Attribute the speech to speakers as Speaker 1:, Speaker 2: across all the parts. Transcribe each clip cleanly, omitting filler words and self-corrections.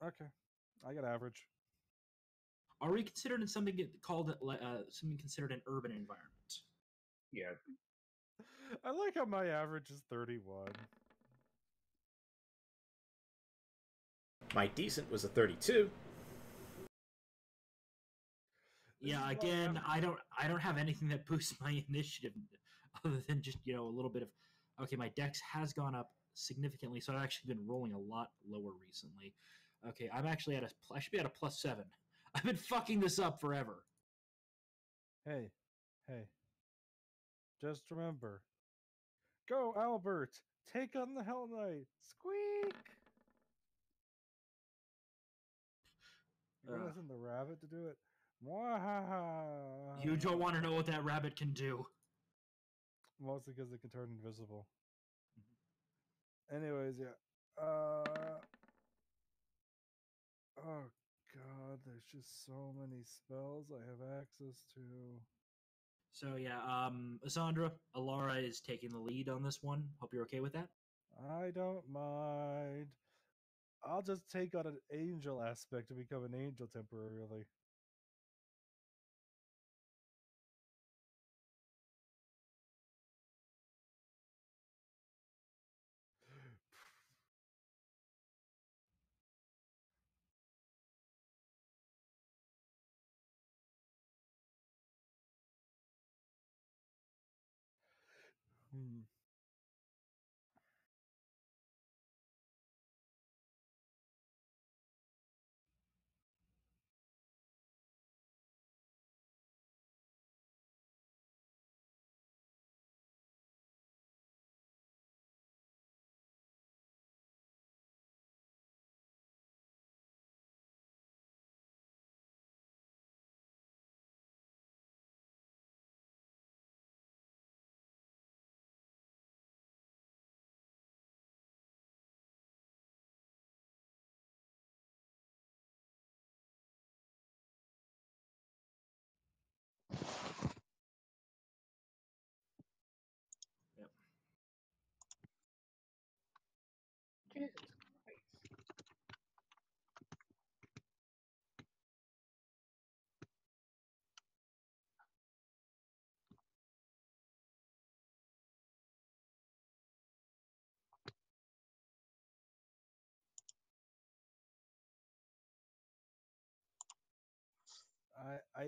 Speaker 1: Okay, I got average.
Speaker 2: Are we considered in something called something considered an urban environment?
Speaker 3: Yeah.
Speaker 1: I like how my average is 31.
Speaker 4: My decent was a 32.
Speaker 2: Yeah, again, I don't have anything that boosts my initiative other than just a little bit of. Okay, my dex has gone up significantly, so I've actually been rolling a lot lower recently. Okay, I'm actually I should be at a +7. I've been fucking this up forever.
Speaker 1: Hey, hey. Just remember. Go, Albert! Take on the Hell Knight! Squeak! You're gonna send the rabbit to do it? Mwahaha!
Speaker 2: You don't want to know what that rabbit can do.
Speaker 1: Mostly because it can turn invisible. Anyways, yeah. Oh god, there's just so many spells I have access to.
Speaker 2: So yeah, Asandra, Alara is taking the lead on this one. Hope you're okay with that.
Speaker 1: I don't mind. I'll just take on an angel aspect to become an angel temporarily. Hmm.
Speaker 2: Yep.
Speaker 3: Jesus Christ.
Speaker 1: I I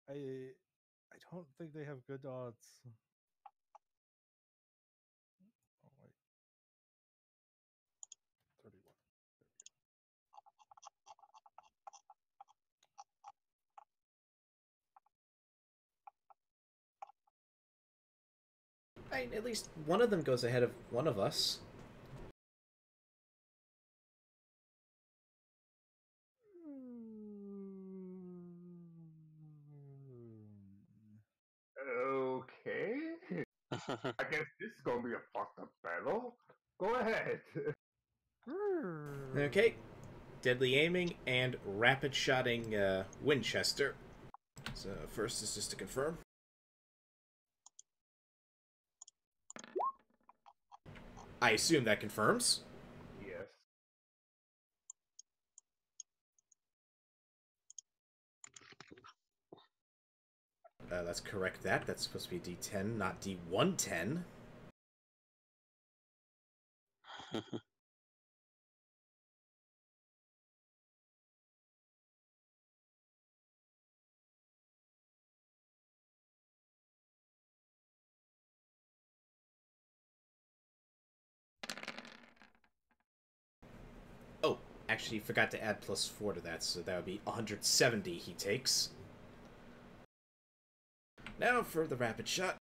Speaker 1: I I don't think they have good odds. Oh wait. 31.
Speaker 4: I mean, at least one of them goes ahead of one of us.
Speaker 3: Okay. I guess this is gonna be a fucked up battle. Go ahead.
Speaker 4: Okay. Deadly aiming and rapid shotting Winchester. So first is just to confirm. I assume that confirms.
Speaker 3: Yes.
Speaker 4: Let's correct that. That's supposed to be D10, not D110. Oh, actually forgot to add +4 to that, so that would be 170 he takes. Now for the rapid shot.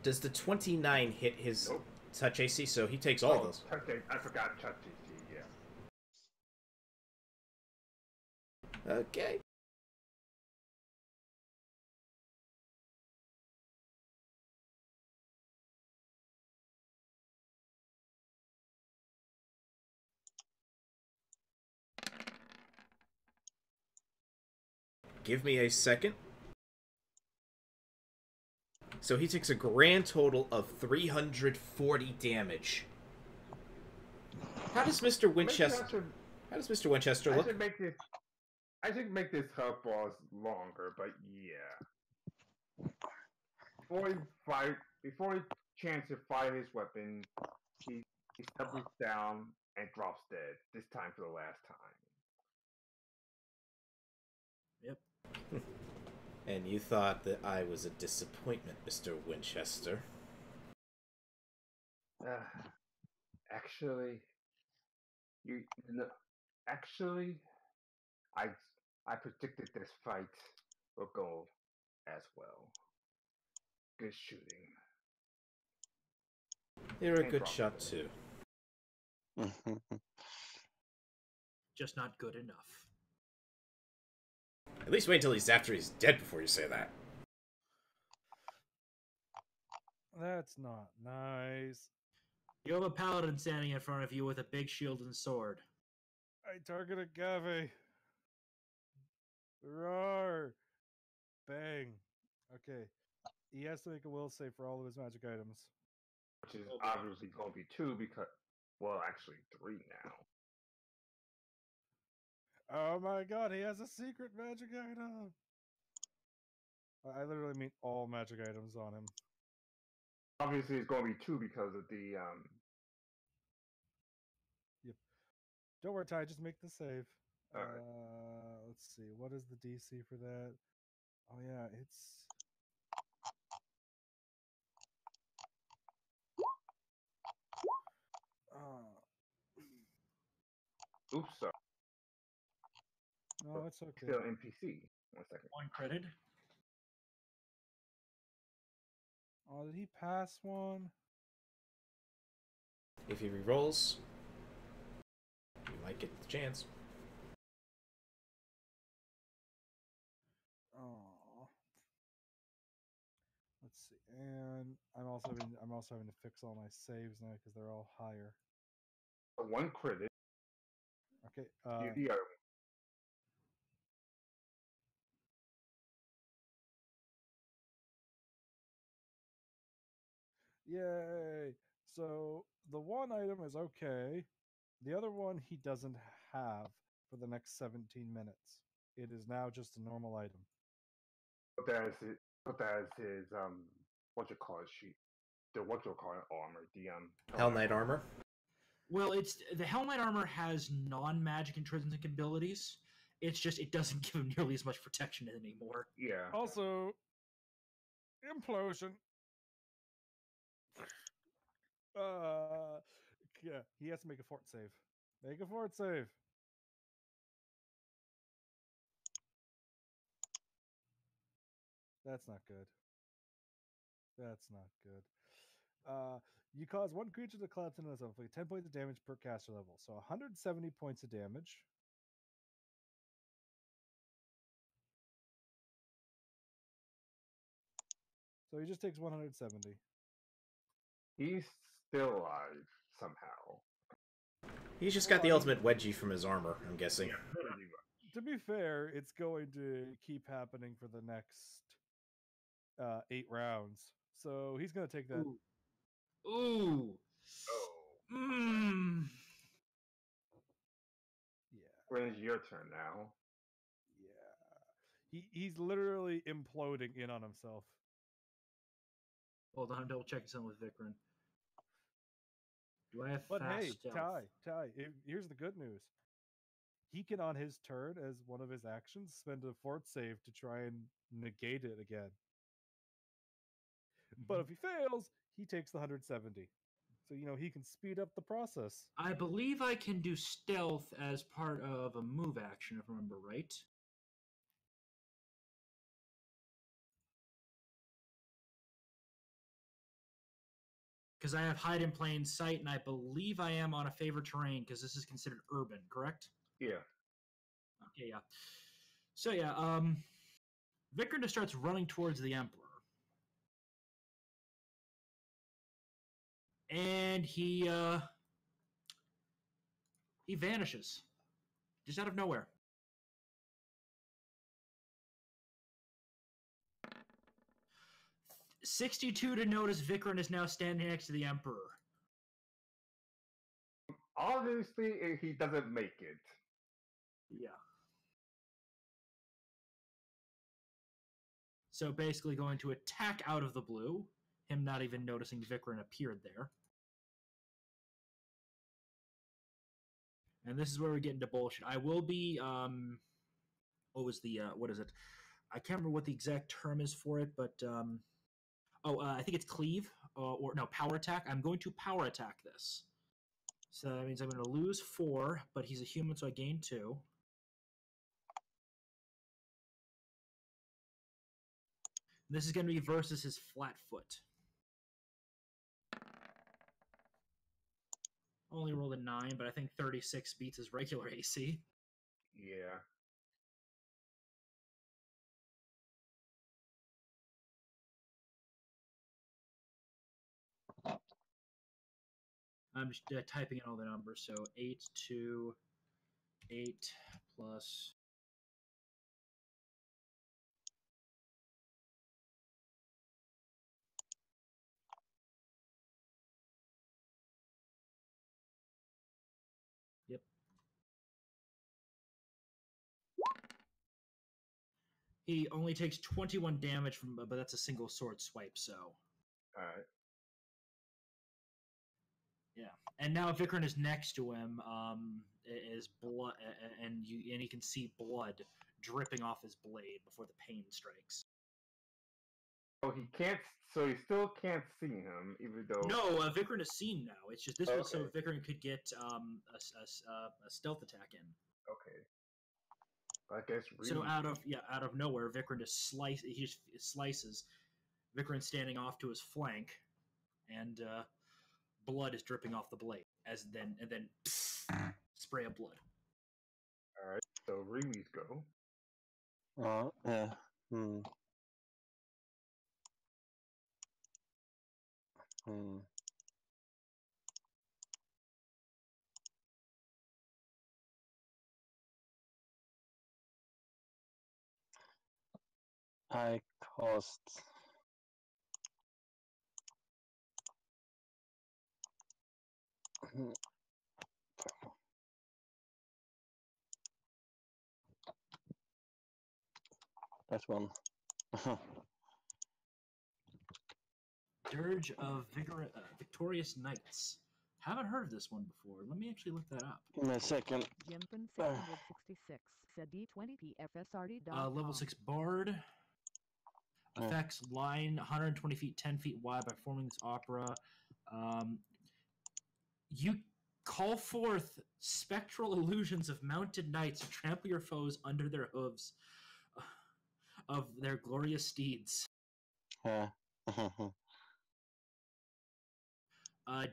Speaker 4: Does the 29 hit his
Speaker 3: Nope.
Speaker 4: touch AC? So he takes all those.
Speaker 3: Okay, I forgot touch AC, yeah.
Speaker 4: Okay. Give me a second. So he takes a grand total of 340 damage. How does Mr. Winchester? How does Mr. Winchester look?
Speaker 3: I should make this health bars longer, but yeah. Before he chance to fire his weapon, he stumbles down and drops dead. This time for the last time.
Speaker 2: Yep.
Speaker 4: And you thought that I was a disappointment, Mr. Winchester.
Speaker 3: Actually, actually, I predicted this fight will go as well. Good shooting.
Speaker 4: You're a good shot too.
Speaker 2: Just not good enough.
Speaker 4: At least wait until after he's dead before you say that.
Speaker 1: That's not nice.
Speaker 2: You have a paladin standing in front of you with a big shield and sword.
Speaker 1: I targeted Gavi. Roar! Bang. Okay. He has to make a will save for all of his magic items.
Speaker 3: Which is obviously going to be 2 because, well, actually 3 now.
Speaker 1: Oh my god, he has a secret magic item! I literally mean all magic items on him.
Speaker 3: Obviously, it's going to be 2 because of the
Speaker 1: Yep. Don't worry, Ty. Just make the save.
Speaker 3: Right.
Speaker 1: Let's see. What is the DC for that? Oh yeah, it's.
Speaker 3: Oops, sorry.
Speaker 1: No, it's okay.
Speaker 3: Still NPC. 1 second.
Speaker 2: 1 credit.
Speaker 1: Oh, did he pass one?
Speaker 4: If he rerolls, you might get the chance.
Speaker 1: Oh. Let's see. And I'm also having to fix all my saves now because they're all higher.
Speaker 3: 1 credit.
Speaker 1: Okay.
Speaker 3: The other
Speaker 1: Yay! So the one item is okay. The other one he doesn't have for the next 17 minutes. It is now just a normal item.
Speaker 3: But that is his what you call it sheet. What you call it armor. The
Speaker 4: Hell Knight armor.
Speaker 2: Well, it's the Hell Knight armor has non-magic intrinsic abilities. It's just it doesn't give him nearly as much protection anymore.
Speaker 3: Yeah.
Speaker 1: Also, implosion. Yeah, he has to make a fort save. Make a fort save. That's not good. That's not good. You cause one creature to collapse into itself, like 10 points of damage per caster level. So 170 points of damage. So he just takes 170.
Speaker 3: He's still alive somehow.
Speaker 4: He's just got the ultimate wedgie from his armor, I'm guessing.
Speaker 3: Yeah, pretty much.
Speaker 1: To be fair, it's going to keep happening for the next 8 rounds. So he's going to take that.
Speaker 2: Ooh.
Speaker 3: Oh.
Speaker 2: Mmm.
Speaker 1: Yeah.
Speaker 3: When it's your turn now.
Speaker 1: Yeah. He's literally imploding in on himself.
Speaker 2: Hold on, I'm double checking something with Vikram. Do I have
Speaker 1: But
Speaker 2: fast
Speaker 1: hey,
Speaker 2: stealth?
Speaker 1: Ty, here's the good news. He can, on his turn, as one of his actions, spend a fort save to try and negate it again. But if he fails, he takes the 170. So, he can speed up the process.
Speaker 2: I believe I can do stealth as part of a move action, if I remember right. Because I have hide in plain sight, and I believe I am on a favored terrain, because this is considered urban, correct?
Speaker 3: Yeah.
Speaker 2: Okay, yeah. So, yeah, Vikram just starts running towards the Emperor. And he vanishes. Just out of nowhere. 62 to notice Vikrin is now standing next to the Emperor.
Speaker 3: Obviously, he doesn't make it.
Speaker 2: Yeah. So basically going to attack out of the blue, him not even noticing Vikrin appeared there. And this is where we get into bullshit. I will be, what was the, what is it? I can't remember what the exact term is for it, but, I think it's cleave, or no, power attack. I'm going to power attack this. So that means I'm going to lose 4, but he's a human, so I gain 2. This is going to be versus his flat foot. Only rolled a 9, but I think 36 beats his regular AC.
Speaker 3: Yeah.
Speaker 2: I'm just typing in all the numbers. So 8 to 8 plus. Yep. He only takes 21 damage from, but that's a single sword swipe. So.
Speaker 3: All right.
Speaker 2: Yeah, and now Vikrin is next to him. Is blood, and you can see blood dripping off his blade before the pain strikes.
Speaker 3: So he can't. So he still can't see him, even though.
Speaker 2: No, Vikrin is seen now. It's just this was so
Speaker 3: Okay.
Speaker 2: Vikrin could get a stealth attack in.
Speaker 3: Okay. I guess.
Speaker 2: So out of nowhere, Vikrin just slices. Vikrin standing off to his flank, and blood is dripping off the blade. And then spray of blood.
Speaker 3: All right. So Rimi's go.
Speaker 5: Yeah. I cost that one.
Speaker 2: Dirge of Victorious Knights. Haven't heard of this one before. Let me actually look that up.
Speaker 5: Give me a second.
Speaker 6: Jimpin 666 said D20PFSRD.com.
Speaker 2: Level 6 Bard. Effects line 120 feet, 10 feet wide by forming this opera. You call forth spectral illusions of mounted knights to trample your foes under their hooves of their glorious steeds.
Speaker 5: Yeah.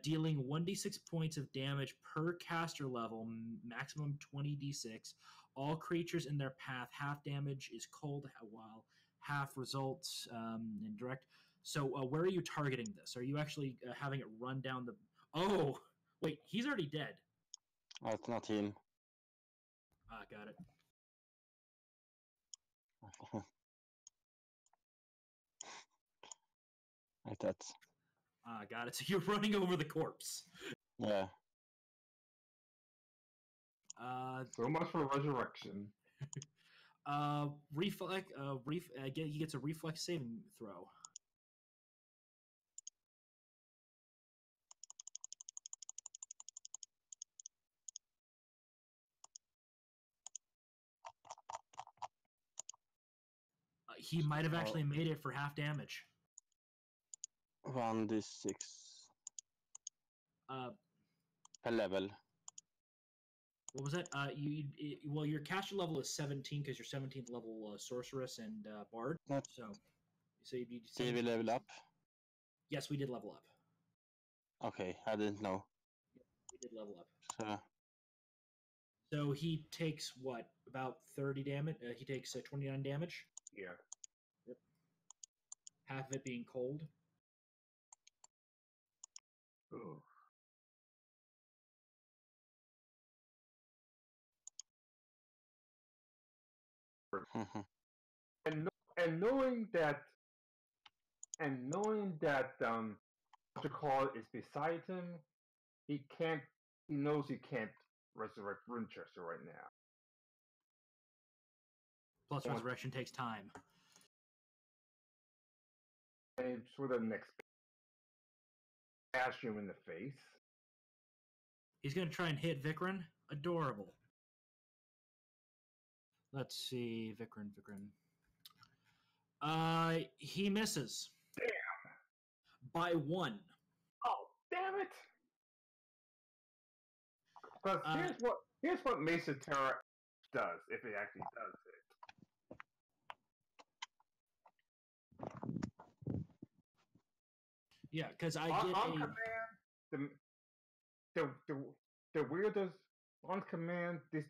Speaker 2: Dealing 1d6 points of damage per caster level, maximum 20d6. All creatures in their path, half damage is cold, while half results in direct. So where are you targeting this? Are you actually having it run down the... Oh! Wait, he's already dead.
Speaker 5: Oh, it's not him.
Speaker 2: Ah, got it.
Speaker 5: Like that.
Speaker 2: Ah, got it. So you're running over the corpse.
Speaker 5: Yeah.
Speaker 3: So much for resurrection.
Speaker 2: Reflex. He gets a reflex saving throw. He might have actually made it for half damage.
Speaker 5: 1d6. Per level.
Speaker 2: What was that? Well, your caster level is 17 because you're 17th level sorceress and bard.
Speaker 5: Not-
Speaker 2: So you'd be.
Speaker 5: Did we level up?
Speaker 2: Yes, we did level up.
Speaker 5: Okay, I didn't know.
Speaker 2: We did level up.
Speaker 5: So,
Speaker 2: So he takes what, about 30 damage? He takes 29 damage.
Speaker 3: Yeah.
Speaker 2: Yep. Half of it being cold.
Speaker 3: Ooh. And knowing that and knowing that what you call is beside him, he can't. He knows he can't resurrect Winchester right now.
Speaker 2: Plus, resurrection takes time.
Speaker 3: And for the next bash him in the face.
Speaker 2: He's going to try and hit Vikrin. Adorable. Let's see. Vikrin. He misses.
Speaker 3: Damn.
Speaker 2: By 1.
Speaker 3: Oh, damn it! But here's what Mesa Terra does, if it actually does it.
Speaker 2: Yeah, because I
Speaker 3: on
Speaker 2: get
Speaker 3: command, the weirdest on command. This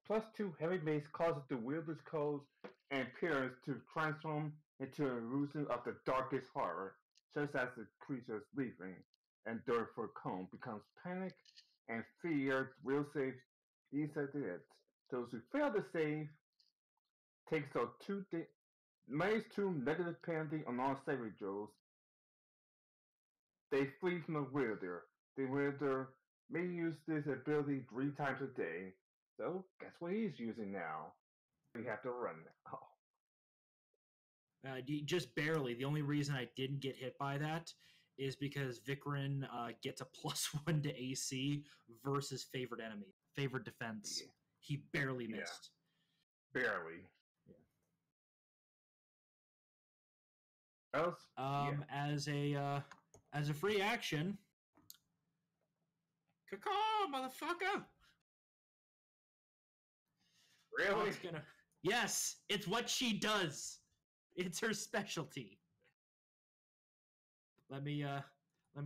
Speaker 3: +2 heavy mace causes the wielder's codes and appearance to transform into a illusion of the darkest horror, just as the creature's leaving, and therefore Cone becomes panic and fear will save these ideas. Those who fail to save takes a -2 negative penalty on all saving throws. They flee from the wielder. The wielder may use this ability 3 times a day. So guess what he's using now? We have to run now.
Speaker 2: just barely. The only reason I didn't get hit by that is because Vikrin gets a +1 to AC versus favored enemy, favored defense.
Speaker 3: Yeah.
Speaker 2: He barely missed.
Speaker 3: Barely.
Speaker 2: Yeah.
Speaker 3: Else,
Speaker 2: As a free action, caw, motherfucker!
Speaker 3: Really?
Speaker 2: Yes, it's what she does. It's her specialty. Let me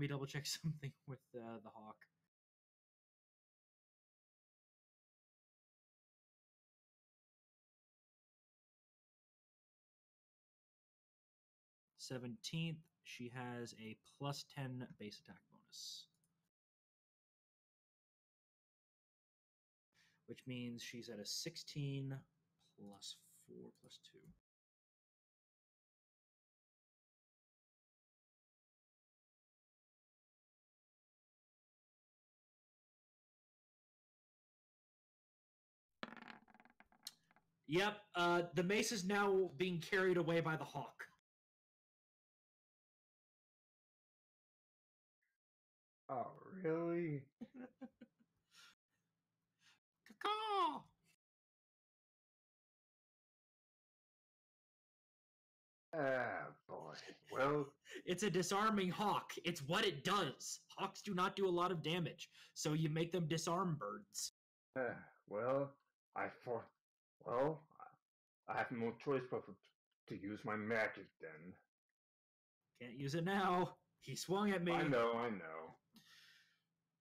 Speaker 2: double check something with the Hawk. +17th, she has a +10 base attack bonus. Which means she's at a 16 +4 +2. Yep, the mace is now being carried away by the Hawk.
Speaker 3: Oh, really?
Speaker 2: Caw!
Speaker 3: Ah, boy. Well,
Speaker 2: It's a disarming hawk. It's what it does. Hawks do not do a lot of damage, so you make them disarm birds.
Speaker 3: well, I have no choice but to use my magic then.
Speaker 2: Can't use it now. He swung at me.
Speaker 3: I know.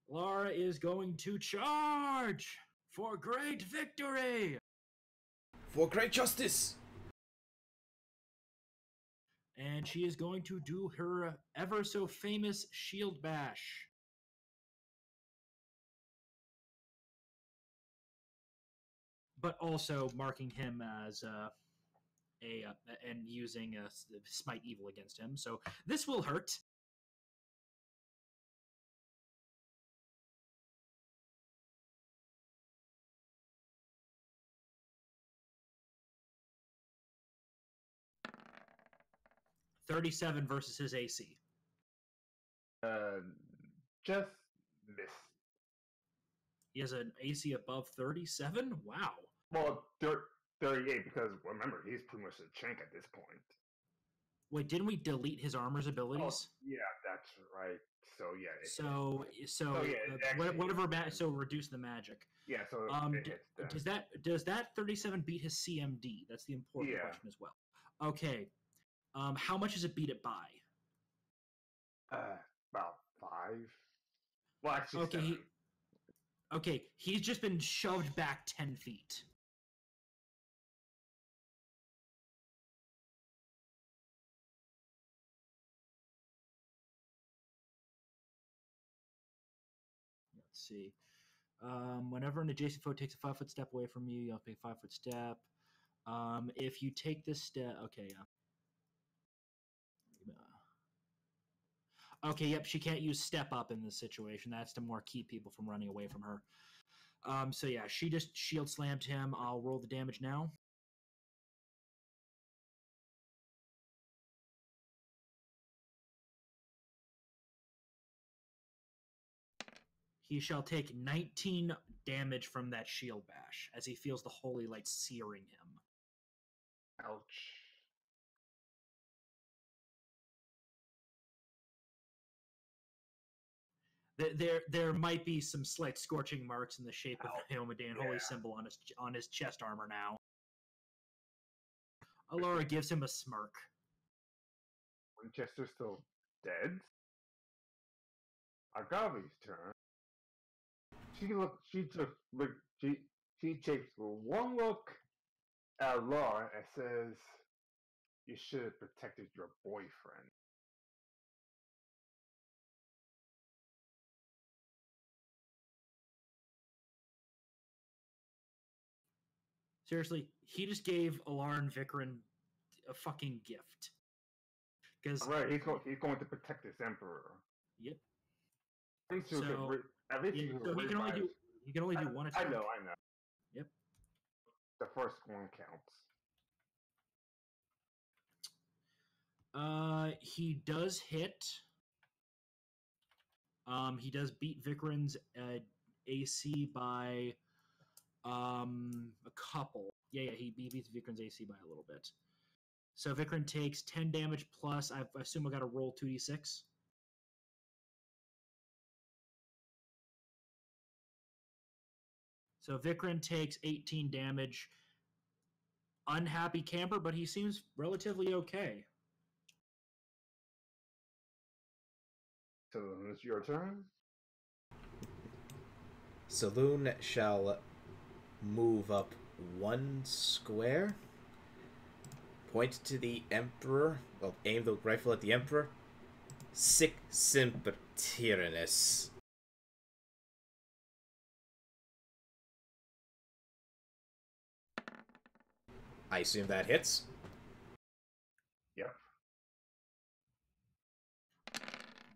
Speaker 2: Lara is going to charge for great victory.
Speaker 4: For great justice.
Speaker 2: And she is going to do her ever so famous shield bash. But also marking him as and using smite evil against him. So this will hurt. $37 versus his AC.
Speaker 3: Just miss.
Speaker 2: He has an AC above 37? Wow.
Speaker 3: Well, 38 because remember he's pretty much a chink at this point.
Speaker 2: Wait, didn't we delete his armor's abilities?
Speaker 3: Oh, yeah, that's right. So
Speaker 2: So reduce the magic.
Speaker 3: Yeah, so it hits them.
Speaker 2: Does that 37 beat his CMD? That's the important question as well. Okay. How much does it beat it by?
Speaker 3: About 5. Well, actually,
Speaker 2: okay.
Speaker 3: 7.
Speaker 2: He's just been shoved back 10 feet. Let's see. Whenever an adjacent foe takes a 5-foot step away from you, you'll take a 5-foot step. If you take this step, okay, yeah. Okay, yep, she can't use step up in this situation. That's to more keep people from running away from her. So yeah, she just shield slammed him. I'll roll the damage now. He shall take 19 damage from that shield bash as he feels the holy light searing him.
Speaker 3: Ouch.
Speaker 2: There might be some slight scorching marks in the shape of the Iomedaean holy symbol on his chest armor now. Alora gives him a smirk.
Speaker 3: Winchester's still dead. Agave's turn. She takes one look at Laura and says, "You should have protected your boyfriend."
Speaker 2: Seriously, he just gave Alar and Vikran a fucking gift. Because
Speaker 3: Right, he's going to protect this emperor.
Speaker 2: Yep.
Speaker 3: At least
Speaker 2: So, he can only do one attack.
Speaker 3: I know.
Speaker 2: Yep.
Speaker 3: The first one counts.
Speaker 2: He does hit. He does beat Vikran's AC by a couple. Yeah, he beats Vikran's AC by a little bit. So Vikran takes 10 damage plus. I assume I got to roll 2d6. So Vikran takes 18 damage. Unhappy camper, but he seems relatively okay.
Speaker 3: So it's your turn.
Speaker 4: Saloon shall move up 1 square. Point to the Emperor. Well, aim the rifle at the Emperor. Sic semper tyrannis. I assume that hits.
Speaker 3: Yep.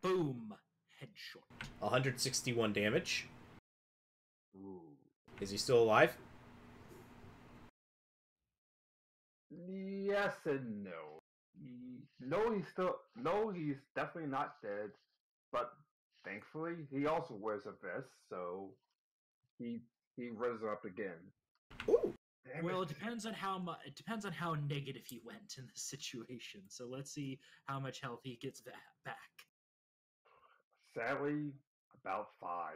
Speaker 2: Boom. Headshot.
Speaker 4: 161 damage.
Speaker 3: Ooh.
Speaker 4: Is he still alive?
Speaker 3: Yes and no. He's definitely not dead. But thankfully, he also wears a vest, so he raises up again.
Speaker 4: Ooh.
Speaker 2: Well, it depends on how negative he went in this situation. So let's see how much health he gets back.
Speaker 3: Sadly, about 5.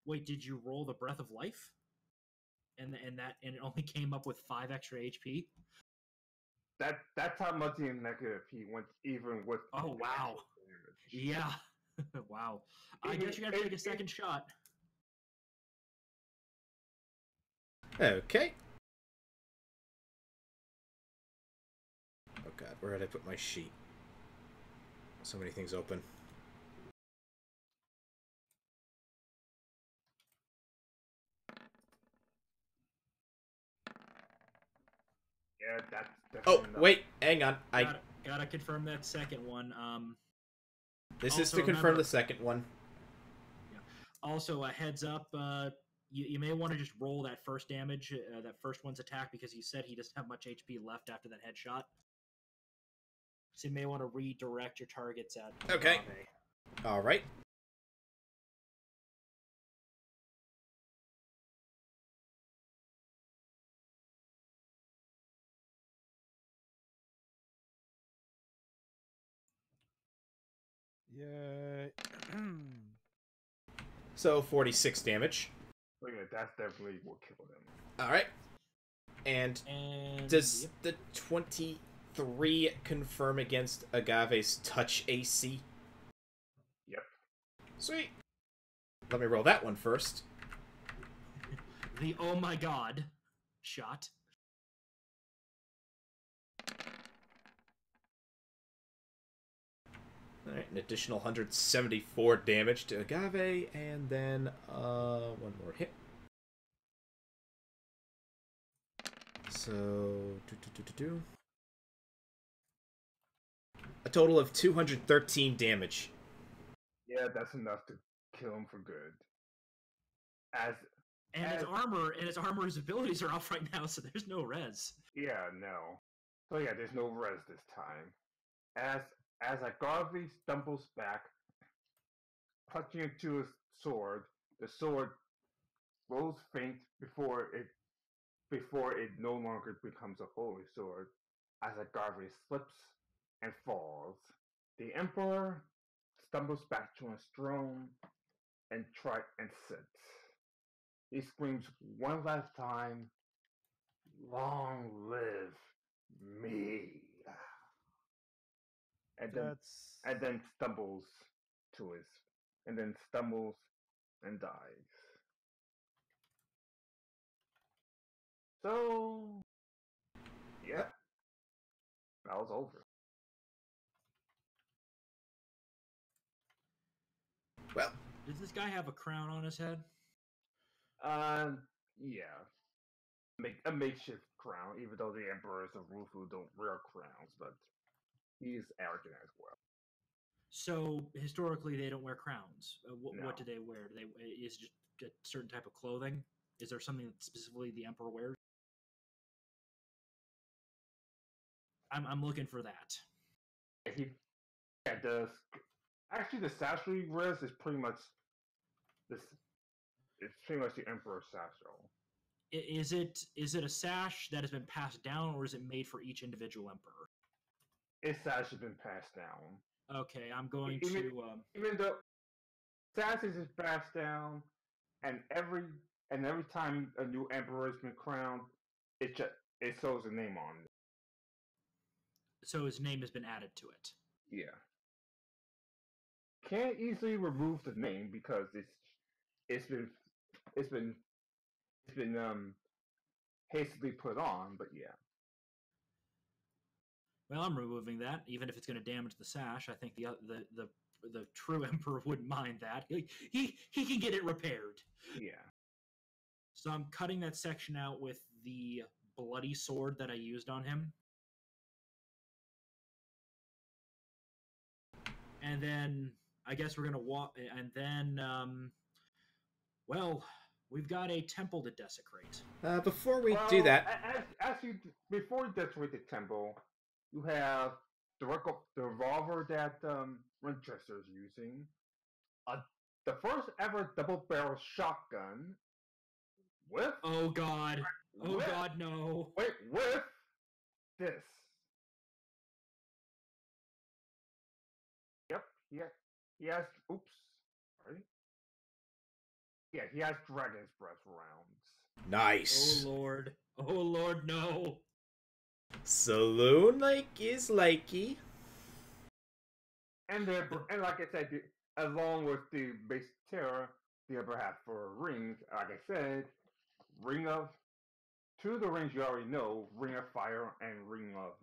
Speaker 2: Wait, did you roll the breath of life? And it only came up with 5 extra HP?
Speaker 3: That's how much in negative he went, even with.
Speaker 2: Oh wow! Yeah, wow. I guess you gotta take a second shot.
Speaker 4: Okay. Oh god, where did I put my sheet? So many things open.
Speaker 3: Yeah, that's
Speaker 4: Oh,
Speaker 3: definitely
Speaker 4: wait, hang on.
Speaker 2: Gotta confirm that second one.
Speaker 4: This is to confirm the second one.
Speaker 2: Yeah. Also, a heads up. You may want to just roll that first damage, that first one's attack, because you said he doesn't have much HP left after that headshot. So you may want to redirect your targets at.
Speaker 4: Okay. All right.
Speaker 1: Yay.
Speaker 4: So 46 damage.
Speaker 3: Oh yeah, that's definitely what killed him.
Speaker 4: All right. And does the 23 confirm against Agave's touch AC?
Speaker 3: Yep.
Speaker 4: Sweet. Let me roll that one first.
Speaker 2: The oh my god shot.
Speaker 4: Alright, an additional 174 damage to Agave, and then one more hit. So, a total of 213 damage.
Speaker 3: Yeah, that's enough to kill him for good.
Speaker 2: And his armor's abilities are off right now, so there's no res.
Speaker 3: Yeah, no. So yeah, there's no res this time. As Agarvi stumbles back, clutching into his sword, the sword grows faint before it no longer becomes a holy sword. As Agarvi slips and falls, the Emperor stumbles back to his throne and sits. He screams one last time, "Long live me!" and then stumbles to his and then stumbles and dies. So yeah, that was over.
Speaker 4: Well,
Speaker 2: Does this guy have a crown on his head?
Speaker 3: Yeah, a makeshift crown. Even though the emperors of Wufu don't wear crowns, but he's arrogant as well.
Speaker 2: So historically, they don't wear crowns.
Speaker 3: No.
Speaker 2: What do they wear? Is it just a certain type of clothing? Is there something that specifically the emperor wears? I'm looking for that.
Speaker 3: Does actually the sash he wears is pretty much this. It's pretty much the emperor's satchel.
Speaker 2: Is it a sash that has been passed down, or is it made for each individual emperor?
Speaker 3: Its sash has been passed down.
Speaker 2: Okay, I'm going
Speaker 3: even though sash is passed down, and every time a new emperor has been crowned, it shows a name on it.
Speaker 2: So his name has been added to it.
Speaker 3: Yeah. Can't easily remove the name because it's been hastily put on, but yeah.
Speaker 2: Well, I'm removing that, even if it's going to damage the sash. I think the true emperor wouldn't mind that. He can get it repaired.
Speaker 3: Yeah.
Speaker 2: So I'm cutting that section out with the bloody sword that I used on him. And then I guess we're going to walk, and then, well, we've got a temple to desecrate.
Speaker 4: Before we do that...
Speaker 3: Before you desecrate the temple, you have the revolver that Winchester's using, the first ever double-barrel shotgun, with...
Speaker 2: Oh, God. Oh, God, no.
Speaker 3: Wait, with this. Yep, he has... Oops. Sorry. Yeah, he has Dragon's Breath rounds.
Speaker 4: Nice.
Speaker 2: Oh, Lord. Oh, Lord, no.
Speaker 4: Saloon is likey.
Speaker 3: And like I said, along with the base terror, the upper half for rings, like I said, two of the rings you already know, Ring of Fire and Ring of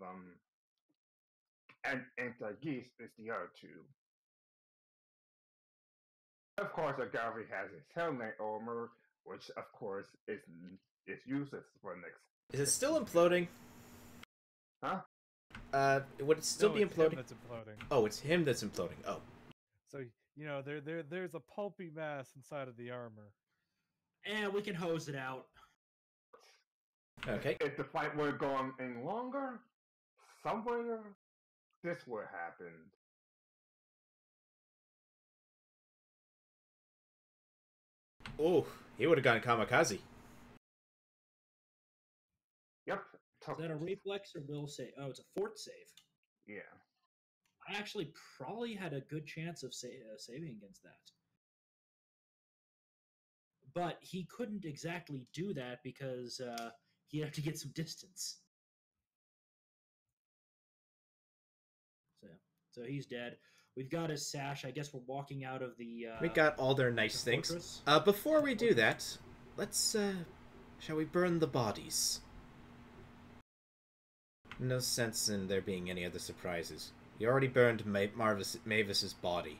Speaker 3: and Anti-Geese is the other two. Of course, Agave has his Hellknight armor, which of course is useless for the next.
Speaker 4: Is it still imploding?
Speaker 3: Huh?
Speaker 4: Would it still be imploding?
Speaker 1: Him that's imploding.
Speaker 4: Oh, it's him that's imploding. Oh.
Speaker 1: So there's a pulpy mass inside of the armor.
Speaker 2: And we can hose it out.
Speaker 4: Okay.
Speaker 3: If the fight were going any longer, somewhere this would happen.
Speaker 4: Oh, he would have gone kamikaze.
Speaker 3: Yep.
Speaker 2: Is that a reflex or will save? Oh, it's a fort save.
Speaker 3: Yeah.
Speaker 2: I actually probably had a good chance of saving against that. But he couldn't exactly do that because he had to get some distance. So he's dead. We've got his sash. I guess we're walking out of the...
Speaker 4: we got all their nice things.
Speaker 2: Fortress.
Speaker 4: Before we do that, let's, shall we burn the bodies? No sense in there being any other surprises. You already burned Mavis's body,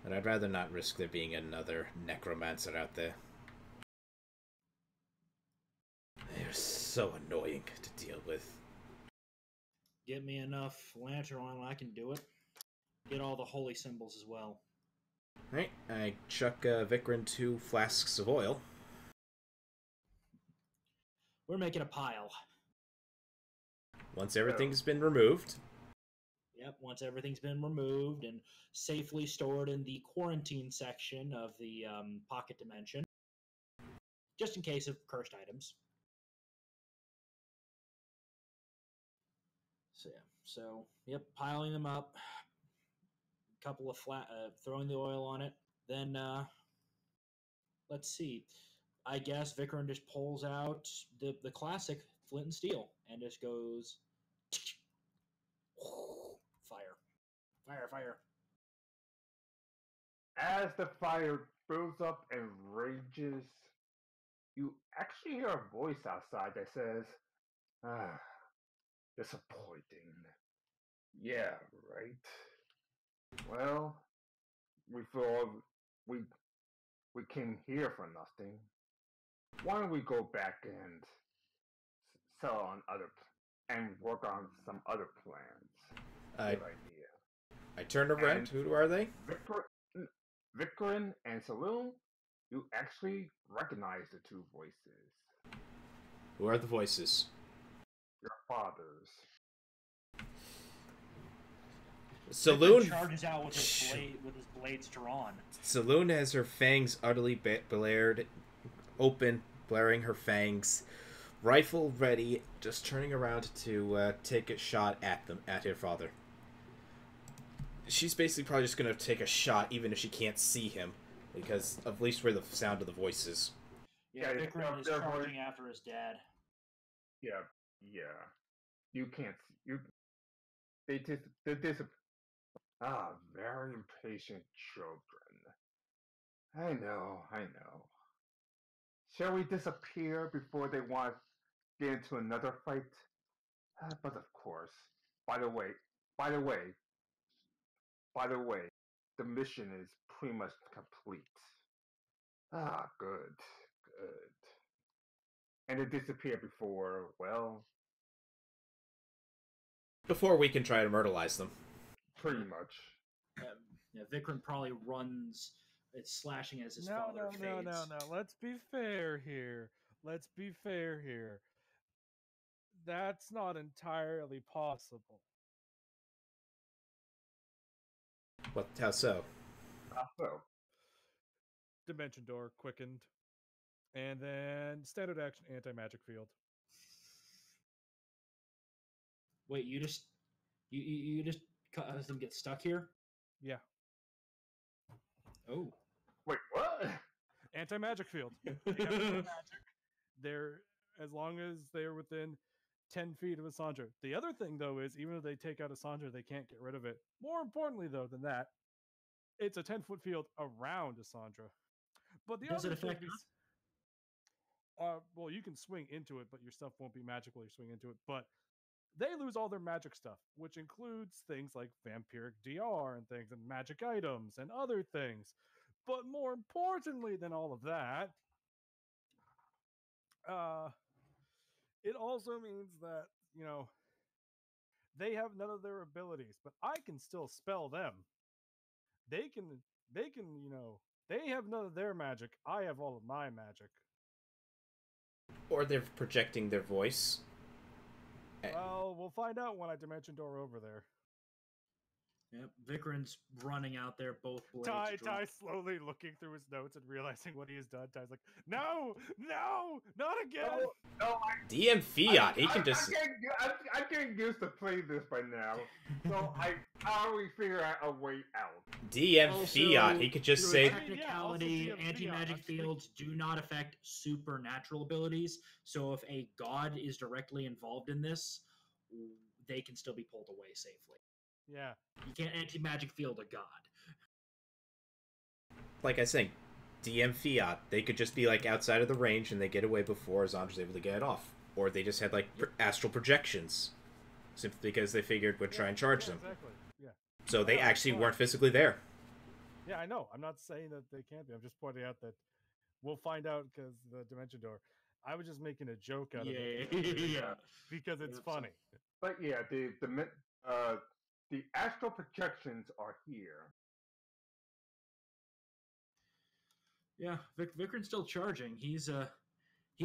Speaker 4: and I'd rather not risk there being another necromancer out there. They're so annoying to deal with.
Speaker 2: Get me enough lantern oil and I can do it. Get all the holy symbols as well.
Speaker 4: Alright, I chuck Vikrin 2 flasks of oil.
Speaker 2: We're making a pile.
Speaker 4: Once everything's been removed.
Speaker 2: Yep, once everything's been removed and safely stored in the quarantine section of the pocket dimension, just in case of cursed items. So yep, piling them up, a couple of throwing the oil on it. Then let's see. I guess Vikram just pulls out the classic flint and steel and just goes fire, fire, fire.
Speaker 3: As the fire builds up and rages, you actually hear a voice outside that says, "Ah, disappointing. Yeah, right. Well, we feel we we came here for nothing. Why don't we go back and sell on and work on some other plans?
Speaker 4: I
Speaker 3: Good idea."
Speaker 4: I turn around.
Speaker 3: And
Speaker 4: Who are they?
Speaker 3: Vikrin and Saloon, you actually recognize the two voices.
Speaker 4: Who are the voices?
Speaker 3: Your fathers.
Speaker 4: Saloon
Speaker 2: charges out with his blades drawn.
Speaker 4: Saloon has her fangs utterly blared, open, blaring her fangs, rifle ready, just turning around to take a shot at her father. She's basically probably just gonna take a shot, even if she can't see him, because at least where the sound of the voices.
Speaker 2: Yeah, Vikram is charging after his dad.
Speaker 3: Yeah. You can't. They just. Very impatient children. I know. Shall we disappear before they want to get into another fight? But of course. By the way, the mission is pretty much complete. Good. And it disappeared before, well,
Speaker 4: Before we can try to myrtleize them.
Speaker 3: pretty much.
Speaker 2: Vikram probably runs. It's slashing as his father fades.
Speaker 1: No. Let's be fair here. That's not entirely possible.
Speaker 4: How so?
Speaker 3: So,
Speaker 1: Dimension door quickened. And then standard action anti-magic field.
Speaker 2: Wait, you just cause them get stuck here?
Speaker 1: Yeah.
Speaker 2: Oh.
Speaker 3: wait, what?
Speaker 1: Anti-magic field. They have no magic. They're, as long as they're within 10 feet of a Sandra. The other thing, though, is even if they take out a Sandra, they can't get rid of it. More importantly, though, than that, it's a 10-foot field around a Sandra. But the
Speaker 2: Does
Speaker 1: other
Speaker 2: it affect
Speaker 1: thing is, well, you can swing into it, but your stuff won't be magic while you swing into it. But they lose all their magic stuff, which includes things like vampiric DR and things, and magic items and other things. But more importantly than all of that, it also means that, they have none of their abilities, but I can still spell them. They can, they have none of their magic. I have all of my magic.
Speaker 4: Or they're projecting their voice.
Speaker 1: Well, we'll find out when I dimension door over there.
Speaker 2: Yep, Vikram's running out there, both blades
Speaker 1: Ty
Speaker 2: drawn.
Speaker 1: slowly looking through his notes and realizing what he has done. Ty's like, no, not again.
Speaker 3: No,
Speaker 4: DM Fiat, he can just...
Speaker 3: I'm getting used to playing this by now, so I always figure out a way out.
Speaker 4: DM
Speaker 2: Also,
Speaker 4: Fiat, he could just say...
Speaker 2: Technicality,
Speaker 1: also DM
Speaker 2: anti-magic
Speaker 1: Fiat.
Speaker 2: fields do not affect supernatural abilities, so if a god is directly involved in this, they can still be pulled away safely.
Speaker 1: Yeah.
Speaker 2: You can't anti-magic field a god.
Speaker 4: Like I say, DM Fiat, they could just be like outside of the range and they get away before Zandra's able to get it off. Or they just had like astral projections. Simply because they figured we'd try and charge them.
Speaker 1: Exactly. Yeah.
Speaker 4: So they
Speaker 1: Yeah,
Speaker 4: actually
Speaker 1: fine.
Speaker 4: weren't physically there.
Speaker 1: Yeah, I know. I'm not saying that they can't be. I'm just pointing out that we'll find out because the dimension door. I was just making a joke out of it.
Speaker 2: Yeah.
Speaker 1: Because it's funny.
Speaker 3: But yeah, the astral projections are here.
Speaker 2: Yeah, Vikram's still charging. He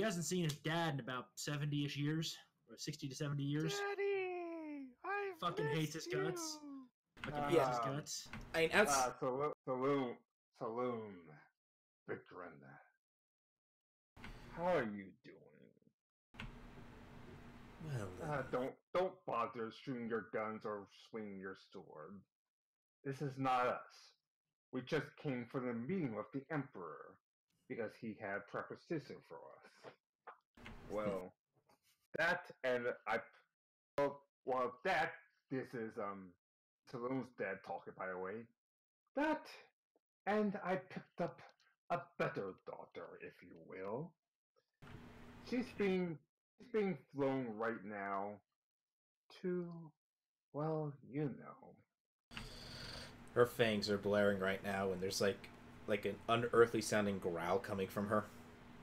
Speaker 2: hasn't seen his dad in about 70-ish years, or 60 to 70 years.
Speaker 1: Daddy, I
Speaker 2: Fucking hates his
Speaker 1: you.
Speaker 2: guts. Fucking hates his guts.
Speaker 4: I mean,
Speaker 3: Saloon, Vikram. How are you doing?
Speaker 4: well,
Speaker 3: Don't bother shooting your guns or swinging your sword. This is not us. We just came for the meeting with the Emperor because he had preposition for us. Well, that and I. Well, that this is Saloon's dad talking, by the way. That and I picked up a better daughter, if you will. She's being flown right now to, well, you know.
Speaker 4: her fangs are blaring right now, and there's like an unearthly sounding growl coming from her.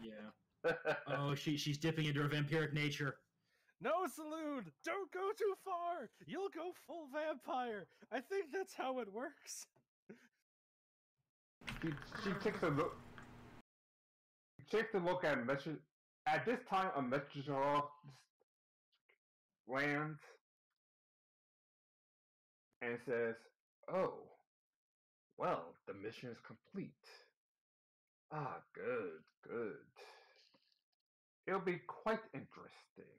Speaker 2: Yeah. Oh, she's dipping into her vampiric nature.
Speaker 1: No, Saloon, don't go too far. You'll go full vampire. I think that's how it works.
Speaker 3: She takes a look. She takes a look at message. At this time, a messenger lands and says, "Oh, well, the mission is complete. Ah, good, good. It'll be quite interesting.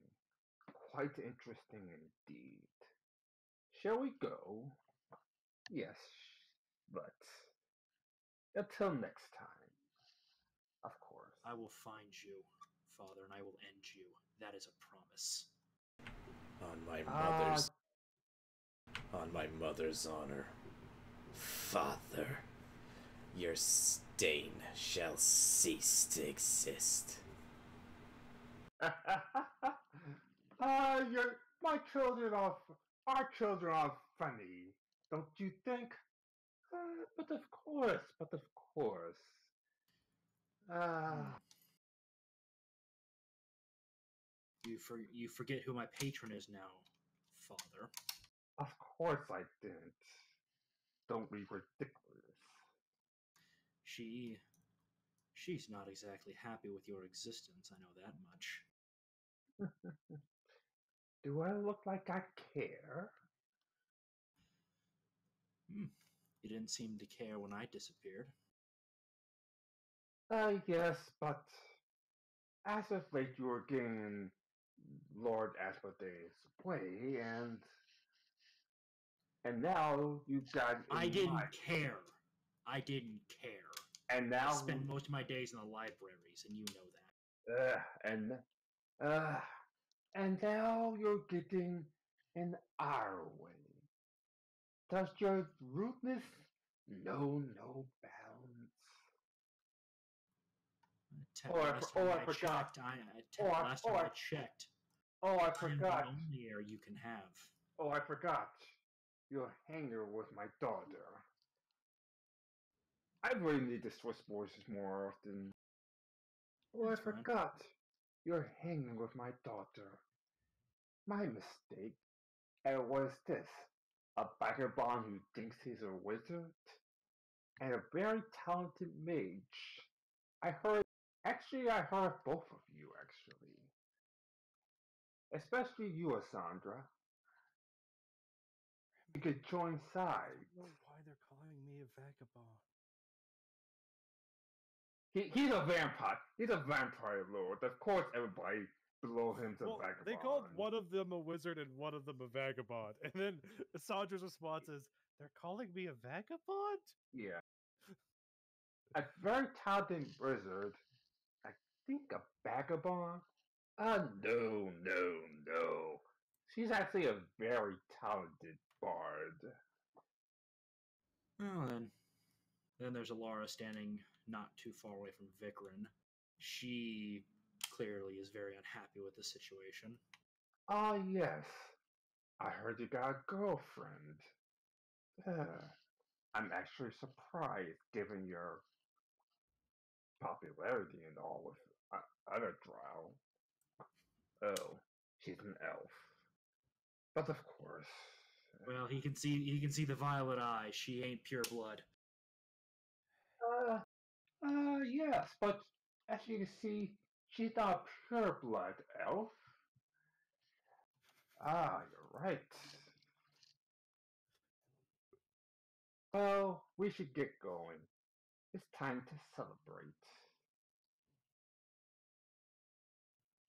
Speaker 3: Quite interesting indeed. Shall we go? Yes, but until next time, of course."
Speaker 2: I will find you, Father, and I will end you. That is a promise.
Speaker 4: On my mother's honor, Father, your stain shall cease to exist.
Speaker 3: My children our children are funny, don't you think? But of course. Uh,
Speaker 2: You forget who my patron is now, Father.
Speaker 3: of course I didn't. Don't be ridiculous.
Speaker 2: She's not exactly happy with your existence, I know that much.
Speaker 3: Do I look like I care?
Speaker 2: You didn't seem to care when I disappeared.
Speaker 3: Yes, but as of late you were getting in Lord Asmodeus' way, and now you got.
Speaker 2: I didn't care. I didn't care.
Speaker 3: And now
Speaker 2: I spent most of my days in the libraries, and you know that.
Speaker 3: And now you're getting in our way. Does your rudeness know no bounds?
Speaker 2: Last time I checked,
Speaker 3: Oh, I
Speaker 2: 10
Speaker 3: forgot.
Speaker 2: the only air you can have.
Speaker 3: Oh, I forgot. You're hanging with my daughter. I really need to switch voices more often. Oh,
Speaker 2: That's
Speaker 3: I
Speaker 2: fine.
Speaker 3: forgot. You're hanging with my daughter. My mistake. And what is this? A vagabond who thinks he's a wizard? And a very talented mage. I heard both of you, actually. Especially you, Asandra. You could join sides.
Speaker 1: I don't know why they're calling me a vagabond.
Speaker 3: He's a vampire. He's a vampire lord. Of course, everybody below him's a vagabond.
Speaker 1: They called one of them a wizard and one of them a vagabond. And then Sandra's response is, "They're calling me a vagabond?"
Speaker 3: Yeah. A very talented wizard. I think a vagabond? No. She's actually a very talented bard.
Speaker 2: Well, then there's Alara standing not too far away from Vikrin. She clearly is very unhappy with the situation.
Speaker 3: Ah, yes. I heard you got a girlfriend. I'm actually surprised given your popularity and all with other drow. Oh, she's an elf. But of course.
Speaker 2: Well, he can see the violet eye. She ain't pure blood.
Speaker 3: Yes, but as you can see, she's not a pure blood elf. Ah, you're right. Well, we should get going. It's time to celebrate.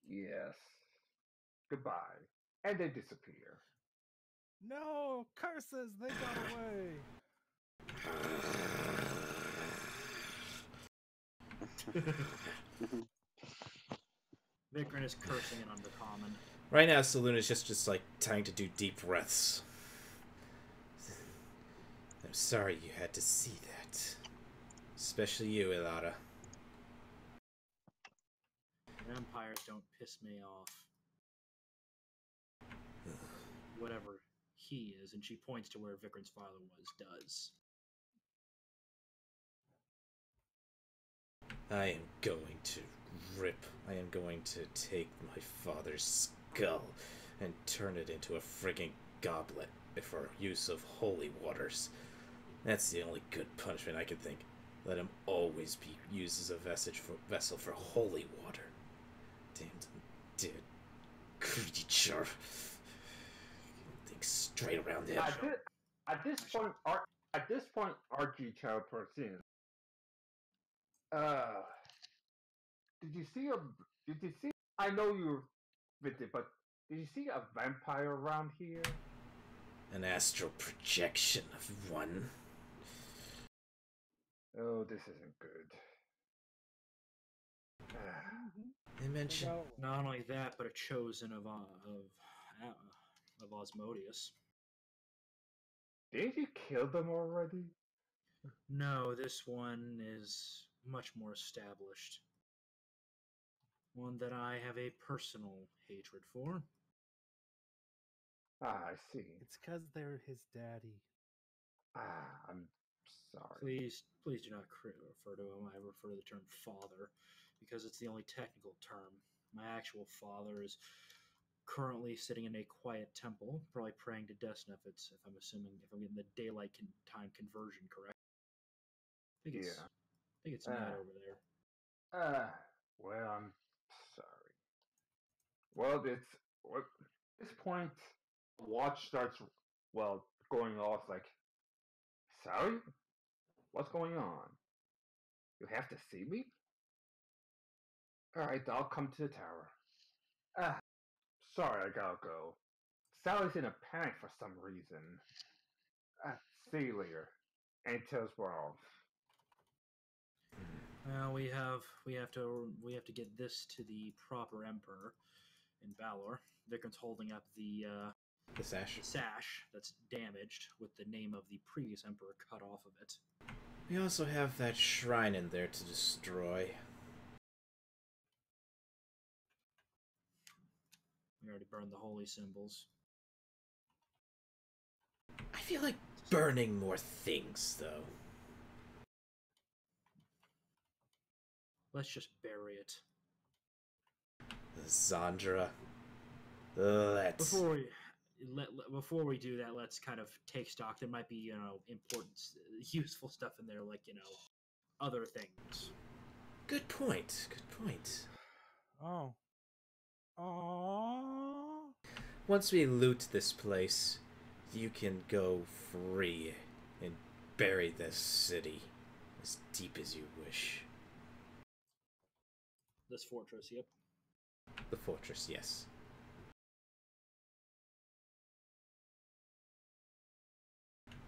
Speaker 3: Yes. Goodbye. And they disappear.
Speaker 1: No, curses! They got away.
Speaker 2: Vikrin is cursing in Undercommon.
Speaker 4: Right now, Saloon is just like trying to do deep breaths. I'm sorry you had to see that. Especially you, Ilada.
Speaker 2: Vampires don't piss me off. Whatever he is, and she points to where Vikrin's father does.
Speaker 4: I am going to I am going to take my father's skull and turn it into a frigging goblet for use of holy waters. That's the only good punishment I can think. Let him always be used as a vessel for holy water. Damned dead creature. Think straight around him.
Speaker 3: At this point, Archie teleports in. Did you see Did you see? I know you were with it, but did you see a vampire around here?
Speaker 4: An astral projection of one.
Speaker 3: Oh, this isn't good.
Speaker 4: They mentioned
Speaker 2: Not only that, but a chosen of Osmodius.
Speaker 3: Didn't you kill them already?
Speaker 2: No, this one is much more established. One that I have a personal hatred for.
Speaker 3: Ah, I see.
Speaker 1: It's because they're his daddy.
Speaker 3: I'm sorry.
Speaker 2: Please do not refer to him. I refer to the term father because it's the only technical term. My actual father is currently sitting in a quiet temple, probably praying to Desna if I'm getting the daylight time conversion correct. I think it's night over there.
Speaker 3: Well, I'm sorry. Well, at this point, watch starts, going off like, sorry? What's going on? You have to see me? Alright, I'll come to the tower. Ah, sorry, I gotta go. Sally's in a panic for some reason. See you later. And tells we're off.
Speaker 2: Well, we have to get this to the proper emperor in Balor. Vikram's holding up the sash that's damaged with the name of the previous emperor cut off of it.
Speaker 4: we also have that shrine in there to destroy.
Speaker 2: We already burned the holy symbols.
Speaker 4: I feel like burning more things, though.
Speaker 2: Let's just bury it.
Speaker 4: Zandra. Let's...
Speaker 2: Before we do that, let's kind of take stock. There might be, important, useful stuff in there, like, other things.
Speaker 4: Good point. Good point.
Speaker 1: Oh. Aww.
Speaker 4: Once we loot this place, you can go free and bury this city as deep as you wish.
Speaker 2: This fortress, yep.
Speaker 4: The fortress, yes.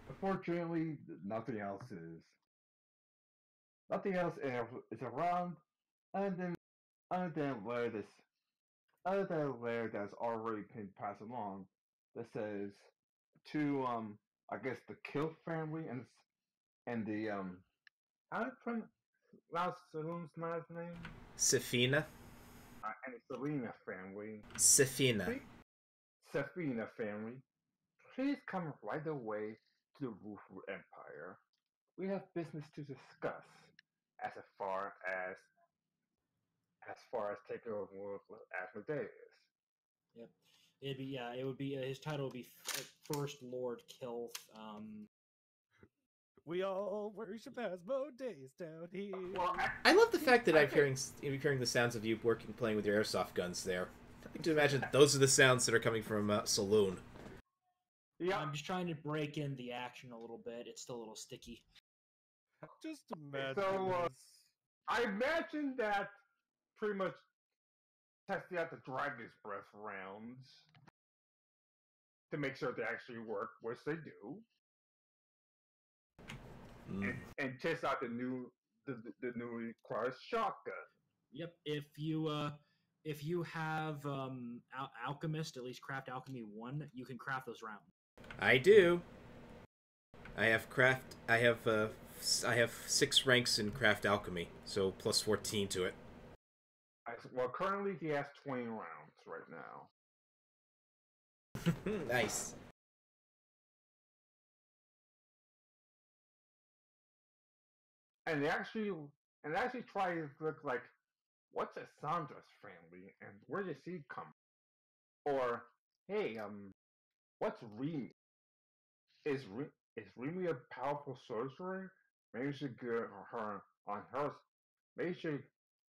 Speaker 3: Unfortunately, nothing else is. Nothing else is around, other than a letter that's already been passed along that says to I guess the Kill family and the how do you pronounce Saloon's last name?
Speaker 4: Safina?
Speaker 3: And the Selena family.
Speaker 4: Safina.
Speaker 3: Safina family. Please come right away to the Wufu Empire. We have business to discuss as far as taking over Asmodeus.
Speaker 2: Yep. It'd be it would be his title would be First Lord Kilth.
Speaker 1: We all worship Asmodeus down here.
Speaker 3: Well,
Speaker 4: I love the fact that I'm hearing the sounds of you playing with your airsoft guns there. I can imagine those are the sounds that are coming from Saloon.
Speaker 3: yeah,
Speaker 2: I'm just trying to break in the action a little bit. It's still a little sticky.
Speaker 1: Just imagine
Speaker 3: So,
Speaker 1: this.
Speaker 3: I imagine that pretty much testing out the Dragon's Breath rounds to make sure they actually work, which they do, and test out the newly acquired shotgun.
Speaker 2: Yep. If you have Alchemist, at least Craft Alchemy 1, you can craft those rounds.
Speaker 4: I do. I have I have 6 ranks in craft alchemy, so plus 14 to it.
Speaker 3: Well, currently he has 20 rounds right now.
Speaker 4: Nice.
Speaker 3: And they actually try to look like, what's a Sandra's family and where does he come? Or, hey, what's Remy? Is Remy a powerful sorcerer? Maybe we should go her on her. Maybe we should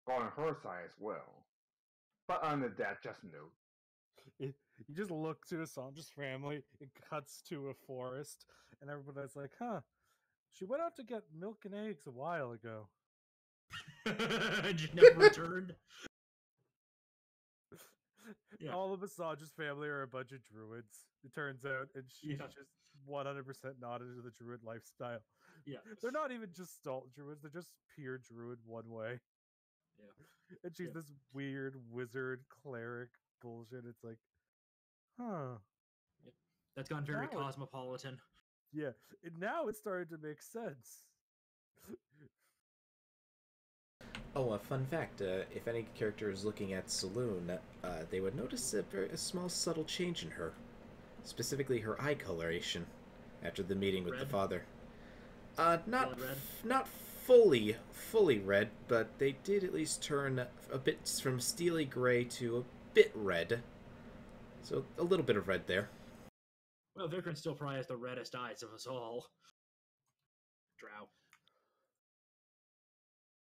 Speaker 3: go on her side as well. But other than that, just no.
Speaker 1: You just look to Assange's family, it cuts to a forest, and everybody's like, huh, she went out to get milk and eggs a while ago.
Speaker 2: Just never returned. Yeah.
Speaker 1: All of Assange's family are a bunch of druids, it turns out, and she's just 100% not into the druid lifestyle.
Speaker 2: Yeah.
Speaker 1: They're not even just salt druids, they're just pure druid one way.
Speaker 2: Yeah.
Speaker 1: And she's this weird wizard cleric bullshit. It's like, huh.
Speaker 2: Yep. That's gone very
Speaker 1: Now
Speaker 2: cosmopolitan.
Speaker 1: Yeah, now it's starting to make sense.
Speaker 4: Oh, a fun fact, if any character is looking at Saloon, they would notice a small subtle change in her. Specifically her eye coloration after the meeting with the father. Not fully red, but they did at least turn a bit from steely gray to a bit red. So a little bit of red there.
Speaker 2: Well, Vikram still probably has the reddest eyes of us all. Drow.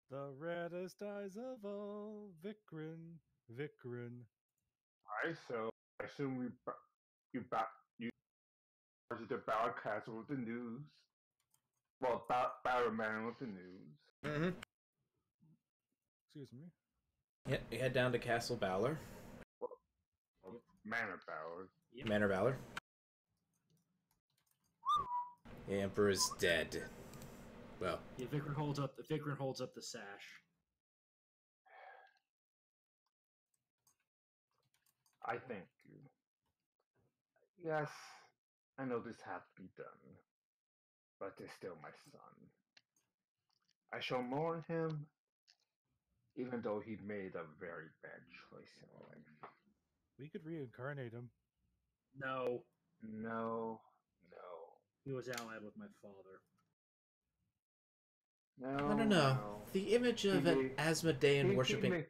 Speaker 1: The reddest eyes of all, Vikram.
Speaker 3: Alright, so I assume you the Battle Castle with the news. Well, Battle Man with the news.
Speaker 4: Mm-hmm.
Speaker 1: Excuse me.
Speaker 4: Yeah, we head down to Castle Balor.
Speaker 3: Manor Balor.
Speaker 2: Yep.
Speaker 4: Manor Balor. The Emperor is dead. Well.
Speaker 2: Yeah, Vikram holds up the sash.
Speaker 3: I thank you. Yes, I know this had to be done, but it's still my son. I shall mourn him, even though he made a very bad choice in life.
Speaker 1: We could reincarnate him.
Speaker 2: No.
Speaker 3: No.
Speaker 2: He was allied with my father.
Speaker 3: No.
Speaker 4: I don't know. The image of an Asmodean worshipping.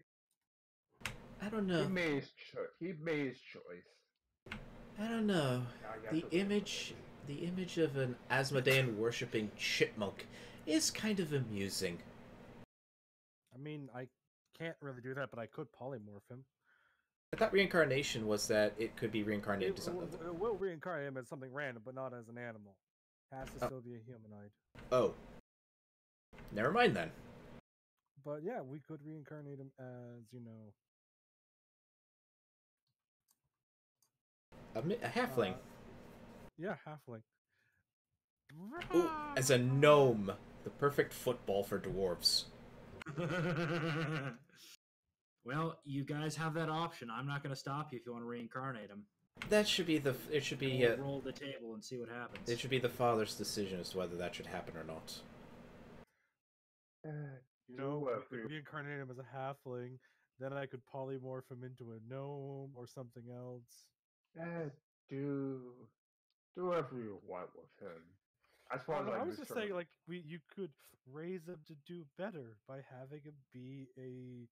Speaker 4: I don't know.
Speaker 3: He made his choice.
Speaker 4: I don't know. The image of an Asmodean worshipping chipmunk is kind of amusing.
Speaker 1: I mean, I can't really do that, but I could polymorph him.
Speaker 4: I thought reincarnation was that it could be reincarnated into something.
Speaker 1: It will reincarnate him as something random, but not as an animal. Has to still be a humanoid.
Speaker 4: Oh. Never mind then.
Speaker 1: But yeah, we could reincarnate him as,
Speaker 4: A halfling.
Speaker 1: Yeah, halfling.
Speaker 4: Ooh, as a gnome. The perfect football for dwarves.
Speaker 2: Well, you guys have that option. I'm not going to stop you if you want to reincarnate him.
Speaker 4: That should be the. It should be.
Speaker 2: We'll roll the table and see what happens.
Speaker 4: It should be the father's decision as to whether that should happen or not.
Speaker 1: We could reincarnate him as a halfling. Then I could polymorph him into a gnome or something else.
Speaker 3: Do whatever you want with him. As far as
Speaker 1: I was just saying, like, you could raise him to do better by having him be a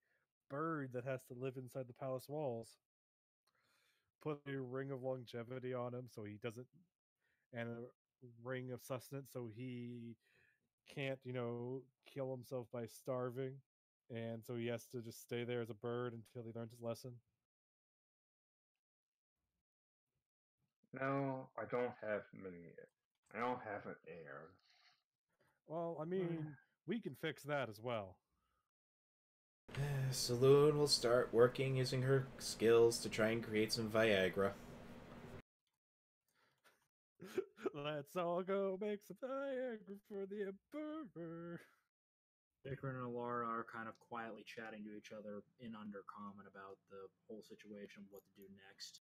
Speaker 1: bird that has to live inside the palace walls. put a ring of longevity on him so he doesn't, and a ring of sustenance so he can't, kill himself by starving. And so he has to just stay there as a bird until he learns his lesson.
Speaker 3: No, I don't have many. I don't have an heir.
Speaker 1: Well, I mean, we can fix that as well.
Speaker 4: Saloon will start working using her skills to try and create some Viagra.
Speaker 1: Let's all go make some Viagra for the Emperor.
Speaker 2: Vikram and Alara are kind of quietly chatting to each other in undercommon about the whole situation, what to do next.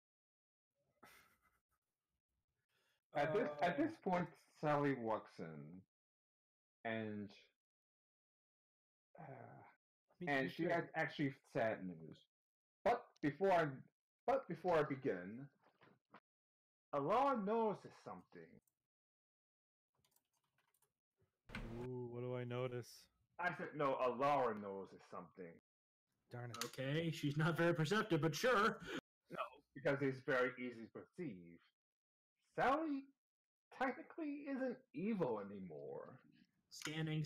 Speaker 3: At this point, Sally walks in, and she has actually sad news. But before I begin, Alara notices something.
Speaker 1: Ooh, what do I notice?
Speaker 3: I said no. Alara notices something.
Speaker 1: Darn it.
Speaker 2: Okay, she's not very perceptive, but sure.
Speaker 3: No, because it's very easy to perceive. Sally technically isn't evil anymore.
Speaker 2: Scanning.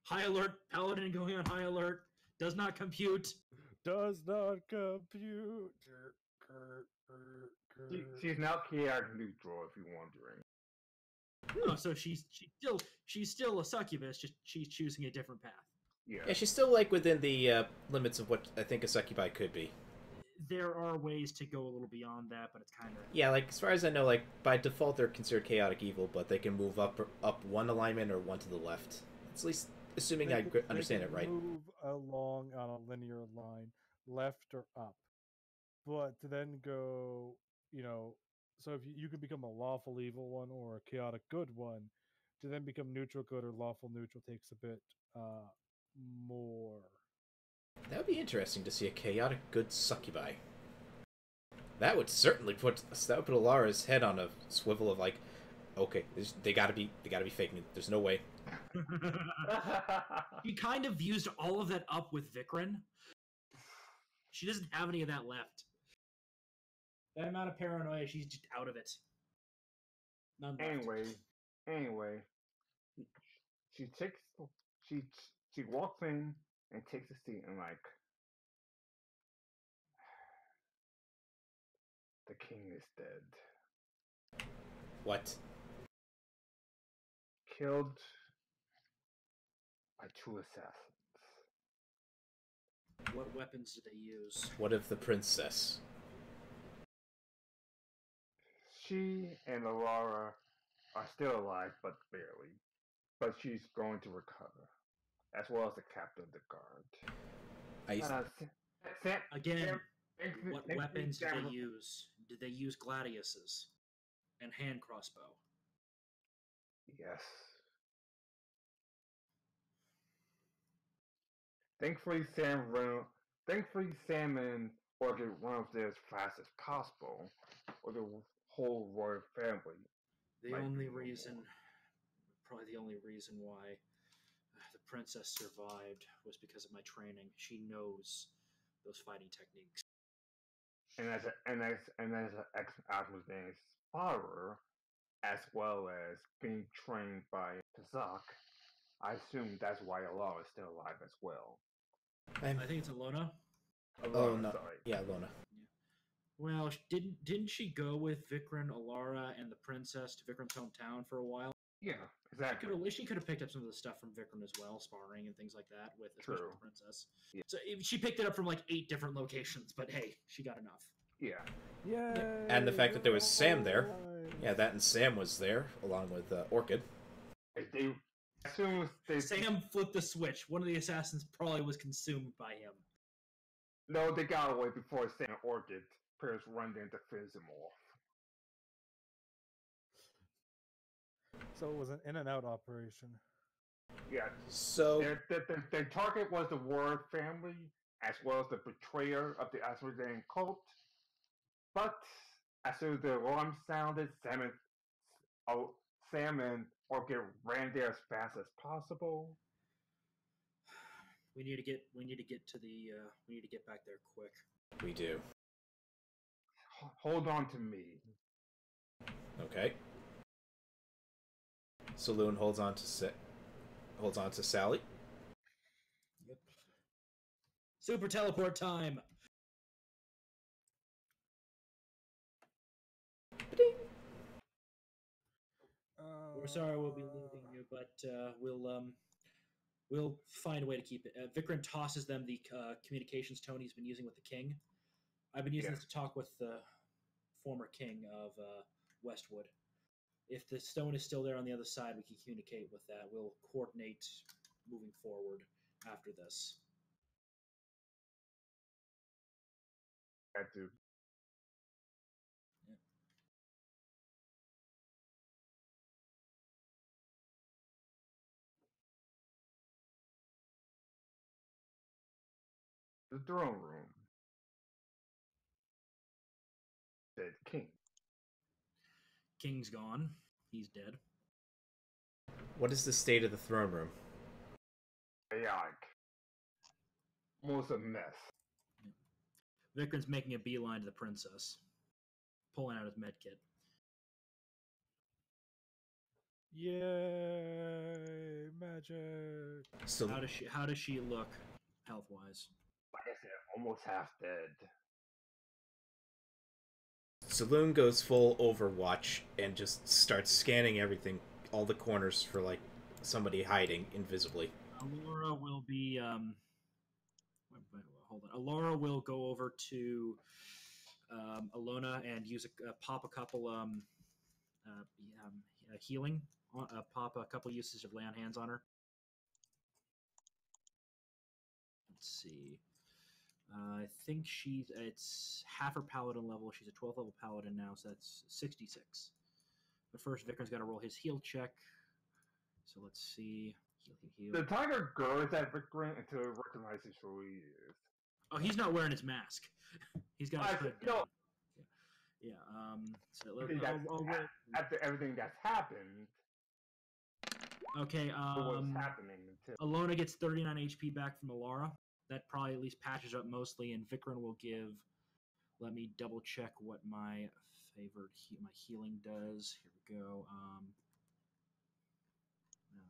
Speaker 2: High alert. Paladin going on high alert. Does not compute.
Speaker 1: Does not compute.
Speaker 3: She's now chaotic neutral, if you're wondering.
Speaker 2: Oh, so she's still a succubus, just she's choosing a different path.
Speaker 4: Yeah, she's still like within the limits of what I think a succubi could be.
Speaker 2: There are ways to go a little beyond that, but it's kind of...
Speaker 4: Yeah, like as far as I know, like by default they're considered chaotic evil, but they can move up one alignment or one to the left. It's at least assuming I understand it right.
Speaker 1: Move along on a linear line, left or up, but to then go, so if you can become a lawful evil one or a chaotic good one, to then become neutral good or lawful neutral takes a bit more.
Speaker 4: That would be interesting to see a chaotic good succubi. That would certainly put Alara's head on a swivel of like, okay, they gotta be faking it. There's no way.
Speaker 2: She kind of used all of that up with Vikran. She doesn't have any of that left. That amount of paranoia, she's just out of it. None left.
Speaker 3: Anyway, she walks in and takes a seat and like, the king is dead.
Speaker 4: What?
Speaker 3: Killed by 2 assassins.
Speaker 2: What weapons did they use?
Speaker 4: What of the princess?
Speaker 3: She and Alara are still alive, but barely. But she's going to recover, as well as the captain of the guard.
Speaker 2: Again, what weapons did they use? Did they use gladiuses and hand crossbow?
Speaker 3: Yes. Thankfully, Sam and Orchid run up there as fast as possible, or the whole royal family.
Speaker 2: Probably the only reason why the princess survived was because of my training. She knows those fighting techniques.
Speaker 3: And as an ex-Admiral's follower, as well as being trained by Tazak, I assume that's why Alara is still alive as well.
Speaker 2: I think it's Alona.
Speaker 4: Oh no! Sorry. Yeah, Alona.
Speaker 2: Yeah. Well, didn't she go with Vikran, Alara, and the princess to Vikran's hometown for a while?
Speaker 3: Yeah, exactly.
Speaker 2: She could have picked up some of the stuff from Vikram as well, sparring and things like that, especially with the princess.
Speaker 3: Yeah.
Speaker 2: So she picked it up from like 8 different locations, but hey, she got enough.
Speaker 3: Yeah.
Speaker 1: Yeah.
Speaker 4: And the fact that there was Sam there. Yeah, that and Sam was there, along with Orchid.
Speaker 2: Sam flipped the switch. One of the assassins probably was consumed by him.
Speaker 3: No, they got away before Sam and Orchid run in to finish him off.
Speaker 1: So it was an in and out operation.
Speaker 3: Yeah.
Speaker 4: So
Speaker 3: their target was the Ward family, as well as the betrayer of the Asmodean cult. But as soon as the alarm sounded, Sam and Orchid ran there as fast as possible.
Speaker 2: We need to get back there quick.
Speaker 4: We do.
Speaker 3: hold on to me.
Speaker 4: Okay. Saloon holds on to Sally.
Speaker 2: Yep. Super teleport time. We're sorry we'll be leaving you, but we'll find a way to keep it. Vikram tosses them the communications tone he's been using with the king. I've been using this to talk with the former king of Westwood. If the stone is still there on the other side, we can communicate with that. We'll coordinate moving forward after this.
Speaker 3: Had to. The throne room. Dead king.
Speaker 2: King's gone. He's dead.
Speaker 4: What is the state of the throne room?
Speaker 3: Chaotic. Almost a mess.
Speaker 2: Vikram's making a beeline to the princess, pulling out his medkit.
Speaker 1: Yay, magic!
Speaker 4: So
Speaker 2: How does she look health wise?
Speaker 3: Like I said, almost half dead.
Speaker 4: Saloon goes full Overwatch and just starts scanning everything, all the corners for like somebody hiding invisibly.
Speaker 2: Alora will be hold on. Alora will go over to Alona and use pop a couple healing. Pop a couple uses of lay on hands on her. Let's see. I think it's half her paladin level. She's a 12th level paladin now, so that's 66. But first, Vikram's got to roll his heal check. So let's see. Heal.
Speaker 3: The tiger goes at Vikram until it recognizes who he is.
Speaker 2: Oh, he's not wearing his mask. He's got his hood down.
Speaker 3: No.
Speaker 2: Yeah. So
Speaker 3: After everything that's happened.
Speaker 2: Okay.
Speaker 3: What's happening until
Speaker 2: Alona gets 39 HP back from Alara. That probably at least patches up mostly, and Vikram will give. Let me double check what my favorite my healing does. Here we go.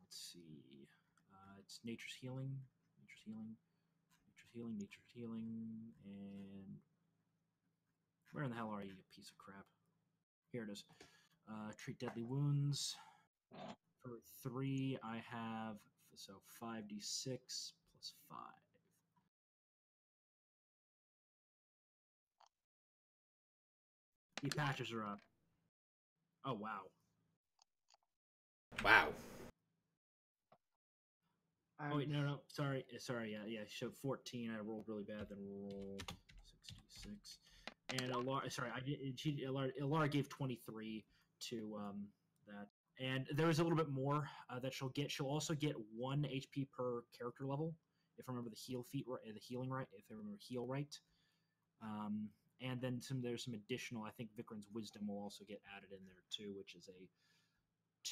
Speaker 2: Let's see. It's Nature's Healing, and where in the hell are you, you piece of crap? Here it is. Treat deadly wounds. For 3, I have 5d6 plus 5. He patches her up. Oh wow.
Speaker 4: Wow.
Speaker 2: Oh wait, no, sorry, yeah. So 14. I rolled really bad. Then roll 66. And Alara, sorry, Alara gave 23 to that. And there is a little bit more that she'll get. She'll also get 1 HP per character level, if I remember the healing right. If I remember heal right. And then there's some additional. I think Vikram's wisdom will also get added in there too, which is a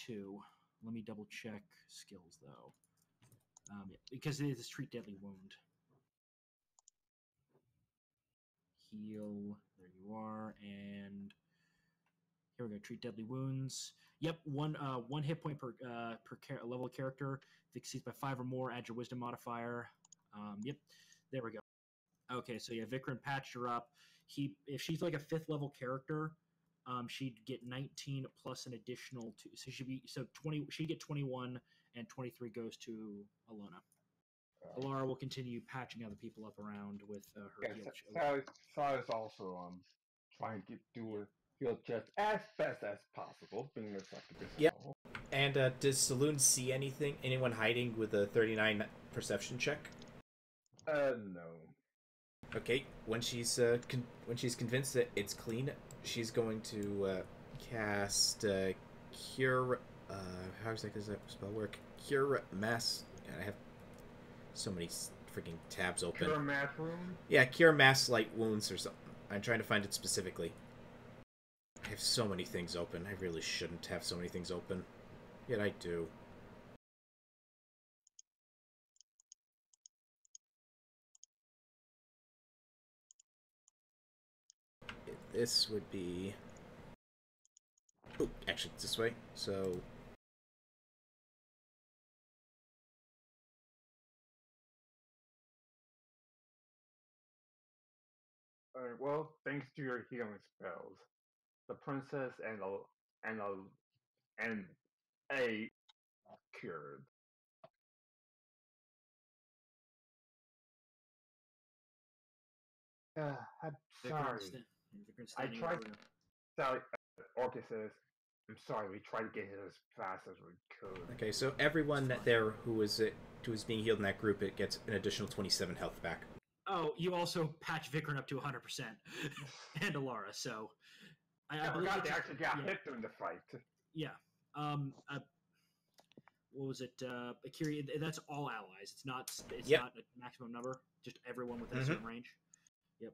Speaker 2: 2. Let me double check skills though. Because it is treat deadly wound. Heal. There you are. And here we go. Treat deadly wounds. Yep, one hit point per level of character. If it exceeds by 5 or more, add your wisdom modifier. Yep, there we go. Okay, so yeah, Vikram patched her up. If she's like a 5th level character, she'd get 19 plus an additional 2. So she'd 20. She'd get 21, and 23 goes to Alona. Alara will continue patching other people up around with her heal.
Speaker 3: Sally's also trying to do a heal check as fast as possible, being reflected.
Speaker 4: Yep. And does Saloon see anything? Anyone hiding with a 39 perception check?
Speaker 3: No.
Speaker 4: Okay. When she's convinced that it's clean, she's going to cast Cure. How exactly does that spell work? Cure Mass. And I have so many freaking tabs open.
Speaker 3: Cure Mass Wound?
Speaker 4: Yeah, Cure Mass Light Wounds or something. I'm trying to find it specifically. I have so many things open. I really shouldn't have so many things open. Yet I do. this would be... Oh, actually, it's this way. So...
Speaker 3: Well, thanks to your healing spells, the princess and a cured. I'm sorry. I tried. Sorry, Orchid says, "I'm sorry. We tried to get him as fast as we could."
Speaker 4: Okay, so everyone there who was being healed in that group, it gets an additional 27 health back.
Speaker 2: Oh, you also patch Vikram up to 100%, and Alara. So
Speaker 3: I forgot they actually got hit during the fight.
Speaker 2: Yeah. What was it? Akiri, that's all allies. It's not not a maximum number. Just everyone within a certain range. Yep.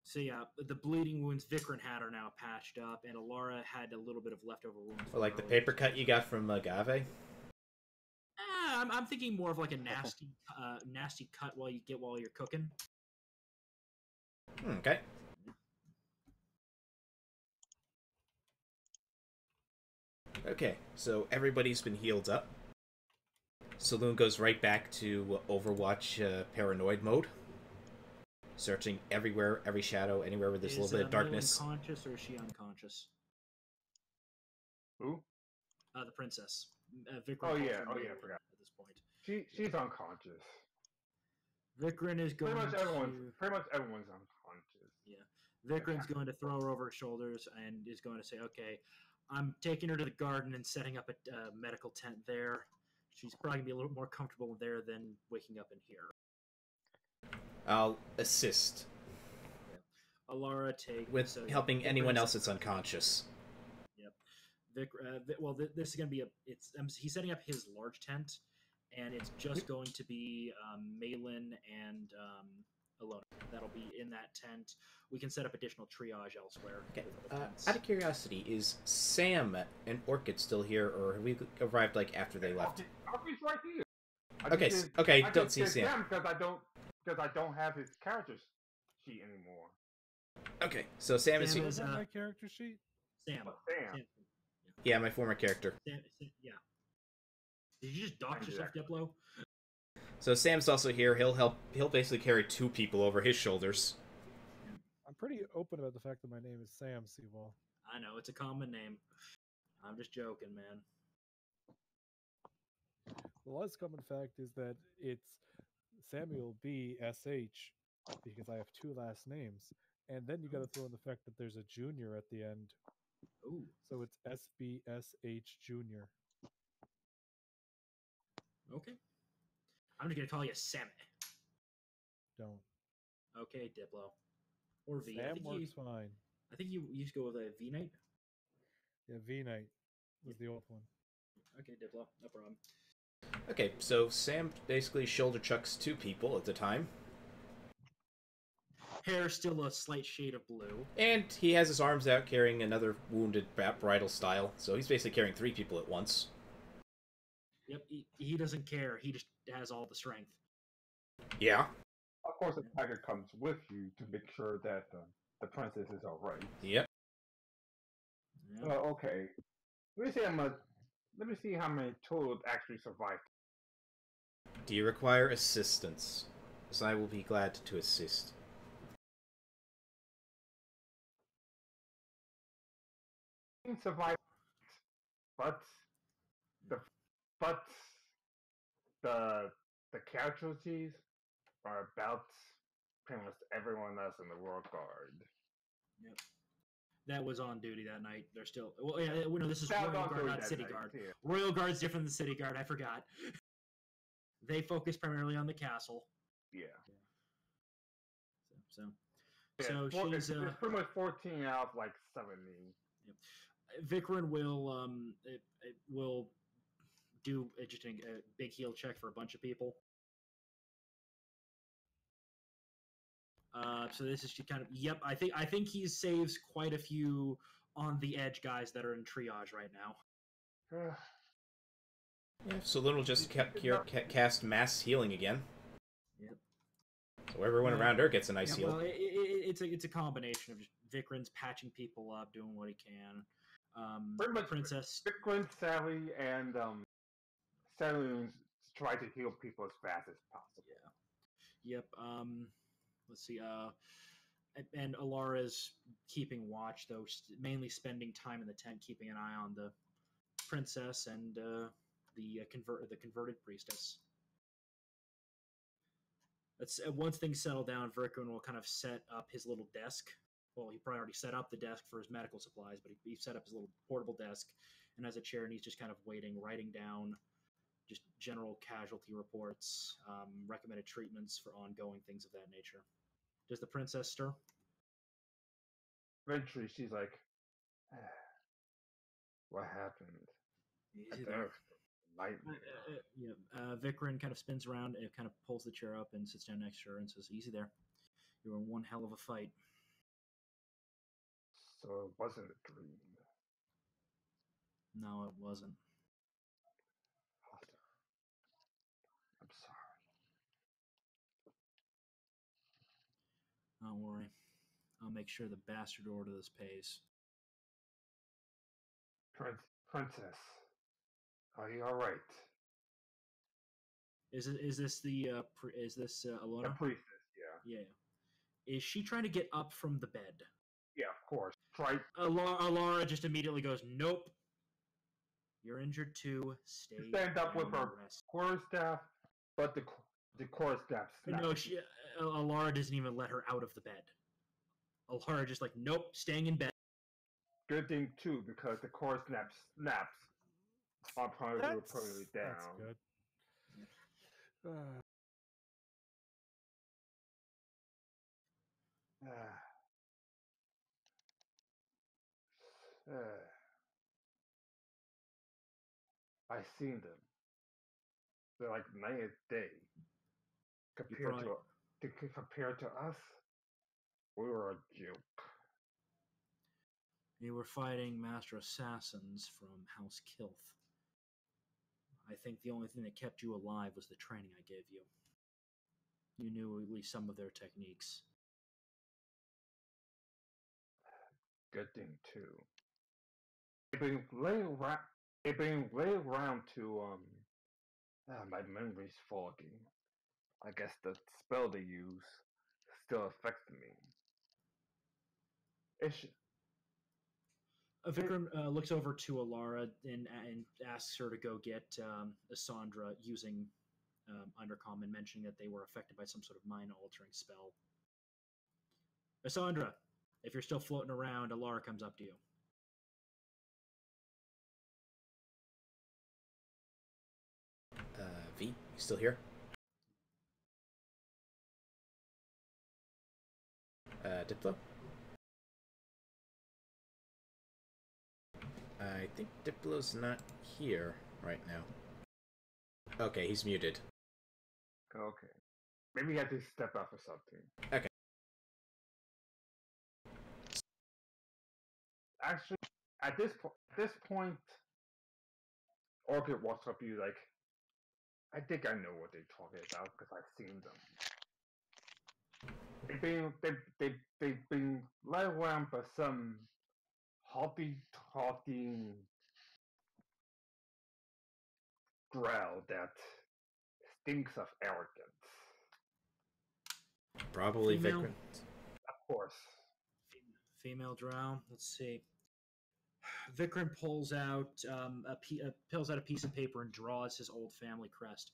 Speaker 2: So yeah, the bleeding wounds Vikram had are now patched up, and Alara had a little bit of leftover wounds.
Speaker 4: Or like the paper cut you got from Agave?
Speaker 2: I'm thinking more of like a nasty cut while you're cooking.
Speaker 4: Okay. Okay, so everybody's been healed up. Saloon goes right back to Overwatch paranoid mode. Searching everywhere, every shadow, anywhere where there's a little bit of darkness.
Speaker 2: Is conscious or is she unconscious?
Speaker 3: Who?
Speaker 2: The princess. Vikram
Speaker 3: I forgot.
Speaker 2: At this point,
Speaker 3: she's unconscious.
Speaker 2: Vikram is going.
Speaker 3: Pretty much everyone's unconscious.
Speaker 2: Yeah, Vikram's going to throw her over her shoulders and is going to say, "Okay, I'm taking her to the garden and setting up a medical tent there. She's probably gonna be a little more comfortable there than waking up in here."
Speaker 4: I'll assist.
Speaker 2: Yeah. Alara
Speaker 4: with helping anyone else that's unconscious.
Speaker 2: Yep. This is going to be he's setting up his large tent, and it's just going to be Malin and Alona. That'll be in that tent. We can set up additional triage elsewhere.
Speaker 4: Okay. Out of curiosity, is Sam and Orchid still here, or have we arrived like after they left?
Speaker 3: Orchid's right here.
Speaker 4: I don't see Sam
Speaker 3: because I don't have his character sheet anymore.
Speaker 4: Okay, so Sam is
Speaker 1: on my character sheet.
Speaker 2: Sam.
Speaker 4: Yeah, my former character.
Speaker 2: Sam, yeah. Did you just dox yourself, Diplo?
Speaker 4: So Sam's also here. He'll basically carry two people over his shoulders.
Speaker 1: I'm pretty open about the fact that my name is Sam Seawall.
Speaker 2: I know, it's a common name. I'm just joking, man.
Speaker 1: The less common fact is that it's Samuel B. S.H. because I have two last names. And then you got to throw in the fact that there's a junior at the end.
Speaker 2: Ooh.
Speaker 1: So it's S.B.S.H. Junior.
Speaker 2: Okay. I'm just going to call you Sammy.
Speaker 1: Don't.
Speaker 2: Okay, Diplo. Or V.
Speaker 1: Sam works fine.
Speaker 2: I think you used to go with a V-Knight.
Speaker 1: Yeah, V-Knight was the old one.
Speaker 2: Okay, Diplo. No problem.
Speaker 4: Okay, so Sam basically shoulder chucks two people at the time.
Speaker 2: Hair still a slight shade of blue.
Speaker 4: And he has his arms out carrying another wounded bridal style, so he's basically carrying three people at once.
Speaker 2: Yep, he doesn't care. He just has all the strength.
Speaker 4: Yeah.
Speaker 3: Of course, the tiger comes with you to make sure that the princess is alright.
Speaker 4: Yep.
Speaker 3: Okay. Let me see how many total actually survived.
Speaker 4: Do you require assistance? Because I will be glad to assist.
Speaker 3: Survived, but the casualties are about pretty much everyone else in the Royal Guard.
Speaker 2: Yep. That was on duty that night. They're still... Well, yeah, no, this is Royal Guard, not City Guard. Yeah. Royal Guard's different than City Guard. I forgot. They focus primarily on the castle.
Speaker 3: Yeah.
Speaker 2: So
Speaker 3: it's
Speaker 2: she's...
Speaker 3: it's pretty much 14 out of like 70.
Speaker 2: Yep. Vikram will do just a big heal check for a bunch of people. So this is kind of I think he saves quite a few on the edge guys that are in triage right now.
Speaker 4: Yeah, so Lynn will just cast mass healing again.
Speaker 2: Yep.
Speaker 4: So everyone around her gets a nice heal.
Speaker 2: Well, it's a combination of just Vikran's patching people up, doing what he can.
Speaker 3: Pretty much
Speaker 2: Princess.
Speaker 3: Bitcoin, Sally, and Sally try to heal people as fast as possible.
Speaker 2: Yeah. Yep. Let's see. And Alara's keeping watch, though, mainly spending time in the tent, keeping an eye on the princess and the converted priestess. That's once things settle down, Virkun will kind of set up his little desk. Well, he probably already set up the desk for his medical supplies, but he set up his little portable desk and has a chair, and he's just kind of writing down just general casualty reports, recommended treatments for ongoing things of that nature. Does the princess stir?
Speaker 3: Eventually, she's like, "What happened?"
Speaker 2: Easy there. Vikran kind of spins around and kind of pulls the chair up and sits down next to her and says, "Easy there. You were in one hell of a fight."
Speaker 3: So it wasn't a dream.
Speaker 2: No, it wasn't.
Speaker 3: I'm sorry.
Speaker 2: Don't worry. I'll make sure the bastard order this pays.
Speaker 3: Princess, are you all right?
Speaker 2: Is this Alona?
Speaker 3: The priestess, yeah.
Speaker 2: Yeah. Is she trying to get up from the bed?
Speaker 3: Yeah, of course. Try.
Speaker 2: Alara just immediately goes, "Nope. You're injured too. Stay
Speaker 3: Stand up with
Speaker 2: and
Speaker 3: her
Speaker 2: rest."
Speaker 3: quarterstaff, but the quarterstaff snaps.
Speaker 2: No, Alara doesn't even let her out of the bed. Alara just like, "Nope, staying in bed."
Speaker 3: Good thing too, because the quarterstaff snaps. I'll probably put it down.
Speaker 1: That's good.
Speaker 3: I seen them. They're like night and day. Compared to us, we were a joke.
Speaker 2: You were fighting master assassins from House Kilth. I think the only thing that kept you alive was the training I gave you. You knew at least some of their techniques.
Speaker 3: Good thing too. They've been laying around to my memory's foggy. I guess the spell they use still affects me.
Speaker 2: Vikram looks over to Alara and asks her to go get Asandra using Undercom and mentioning that they were affected by some sort of mind-altering spell. Asandra, if you're still floating around, Alara comes up to you.
Speaker 4: V, you still here? Diplo? I think Diplo's not here right now. Okay, he's muted.
Speaker 3: Okay. Maybe he had to step up or something.
Speaker 4: Okay.
Speaker 3: Actually, at this point, Orchid walks up to you like, I think I know what they're talking about because I've seen them. They've been led around by some haughty talking growl that stinks of arrogance.
Speaker 4: Probably
Speaker 2: Female?
Speaker 4: Vikram.
Speaker 3: Of course.
Speaker 2: Female drow. Let's see. Vikram pulls out a piece of paper and draws his old family crest.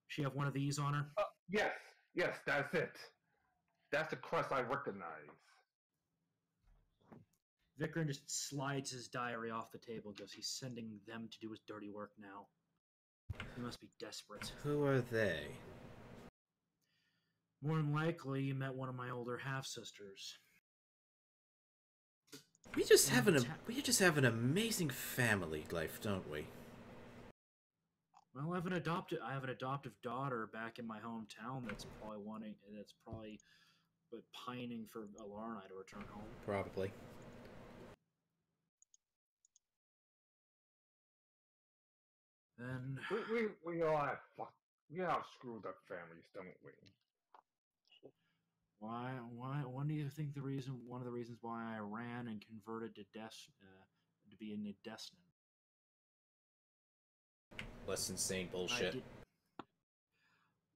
Speaker 2: She have one of these on her?
Speaker 3: Yes, that's it. That's the crest I recognize.
Speaker 2: Vikram just slides his diary off the table because he's sending them to do his dirty work now. He must be desperate.
Speaker 4: Who are they?
Speaker 2: More than likely, you met one of my older half-sisters.
Speaker 4: We just have an amazing family life, don't we?
Speaker 2: Well, I have an adoptive daughter back in my hometown that's probably pining for Alara and I to return home.
Speaker 4: Probably.
Speaker 2: Then
Speaker 3: we all have screwed up families, don't we?
Speaker 2: When do you think one of the reasons why I ran and converted to to being a Destin?
Speaker 4: Less insane bullshit.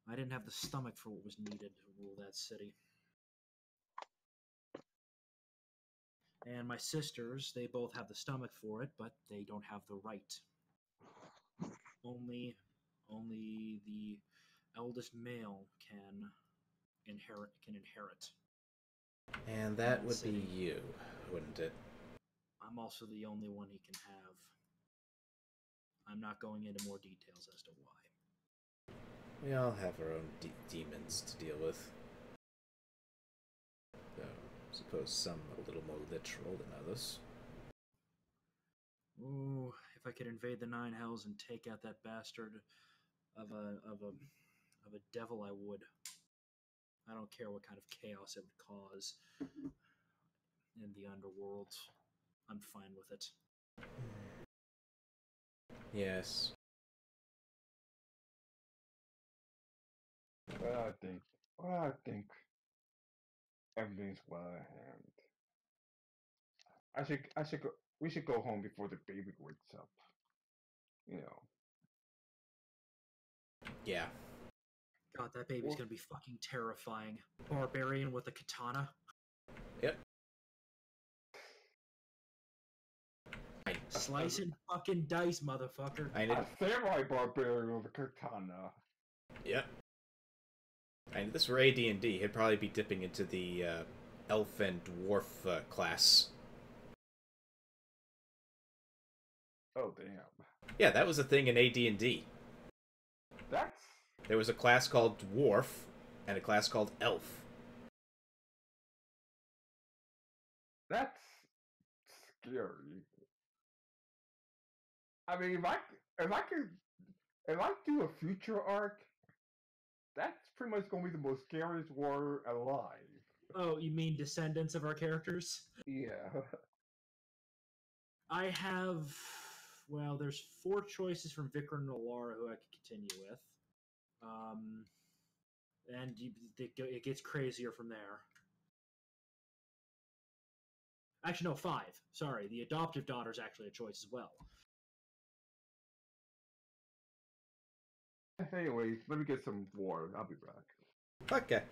Speaker 2: I didn't have the stomach for what was needed to rule that city. And my sisters, they both have the stomach for it, but they don't have the right. Only the eldest male can inherit.
Speaker 4: And that would be you, wouldn't it?
Speaker 2: I'm also the only one he can have. I'm not going into more details as to why.
Speaker 4: We all have our own demons to deal with. Though, I suppose some a little more literal than others.
Speaker 2: Ooh, if I could invade the Nine Hells and take out that bastard of a devil, I would. I don't care what kind of chaos it would cause in the underworld. I'm fine with it.
Speaker 4: Yes.
Speaker 3: Well, I think everything's well at hand. We should go home before the baby wakes up. You know.
Speaker 4: Yeah.
Speaker 2: God, that baby's gonna be fucking terrifying. Barbarian with a katana.
Speaker 4: Yep.
Speaker 2: Slice and fucking dice, motherfucker.
Speaker 3: A samurai barbarian with a katana.
Speaker 4: Yep. And if this were AD&D, he'd probably be dipping into the elf and dwarf class.
Speaker 3: Oh, damn.
Speaker 4: Yeah, that was a thing in AD&D. There was a class called dwarf and a class called elf.
Speaker 3: That's scary. I mean, if I do a future arc, that's pretty much going to be the most scariest war alive.
Speaker 2: Oh, you mean descendants of our characters?
Speaker 3: Yeah.
Speaker 2: I have... Well, there's 4 choices from Vikram and Alara who I could continue with. And it gets crazier from there. Actually, no, 5. Sorry, the adoptive daughter's actually a choice as well.
Speaker 3: Anyways, let me get some water. I'll be back.
Speaker 4: Okay.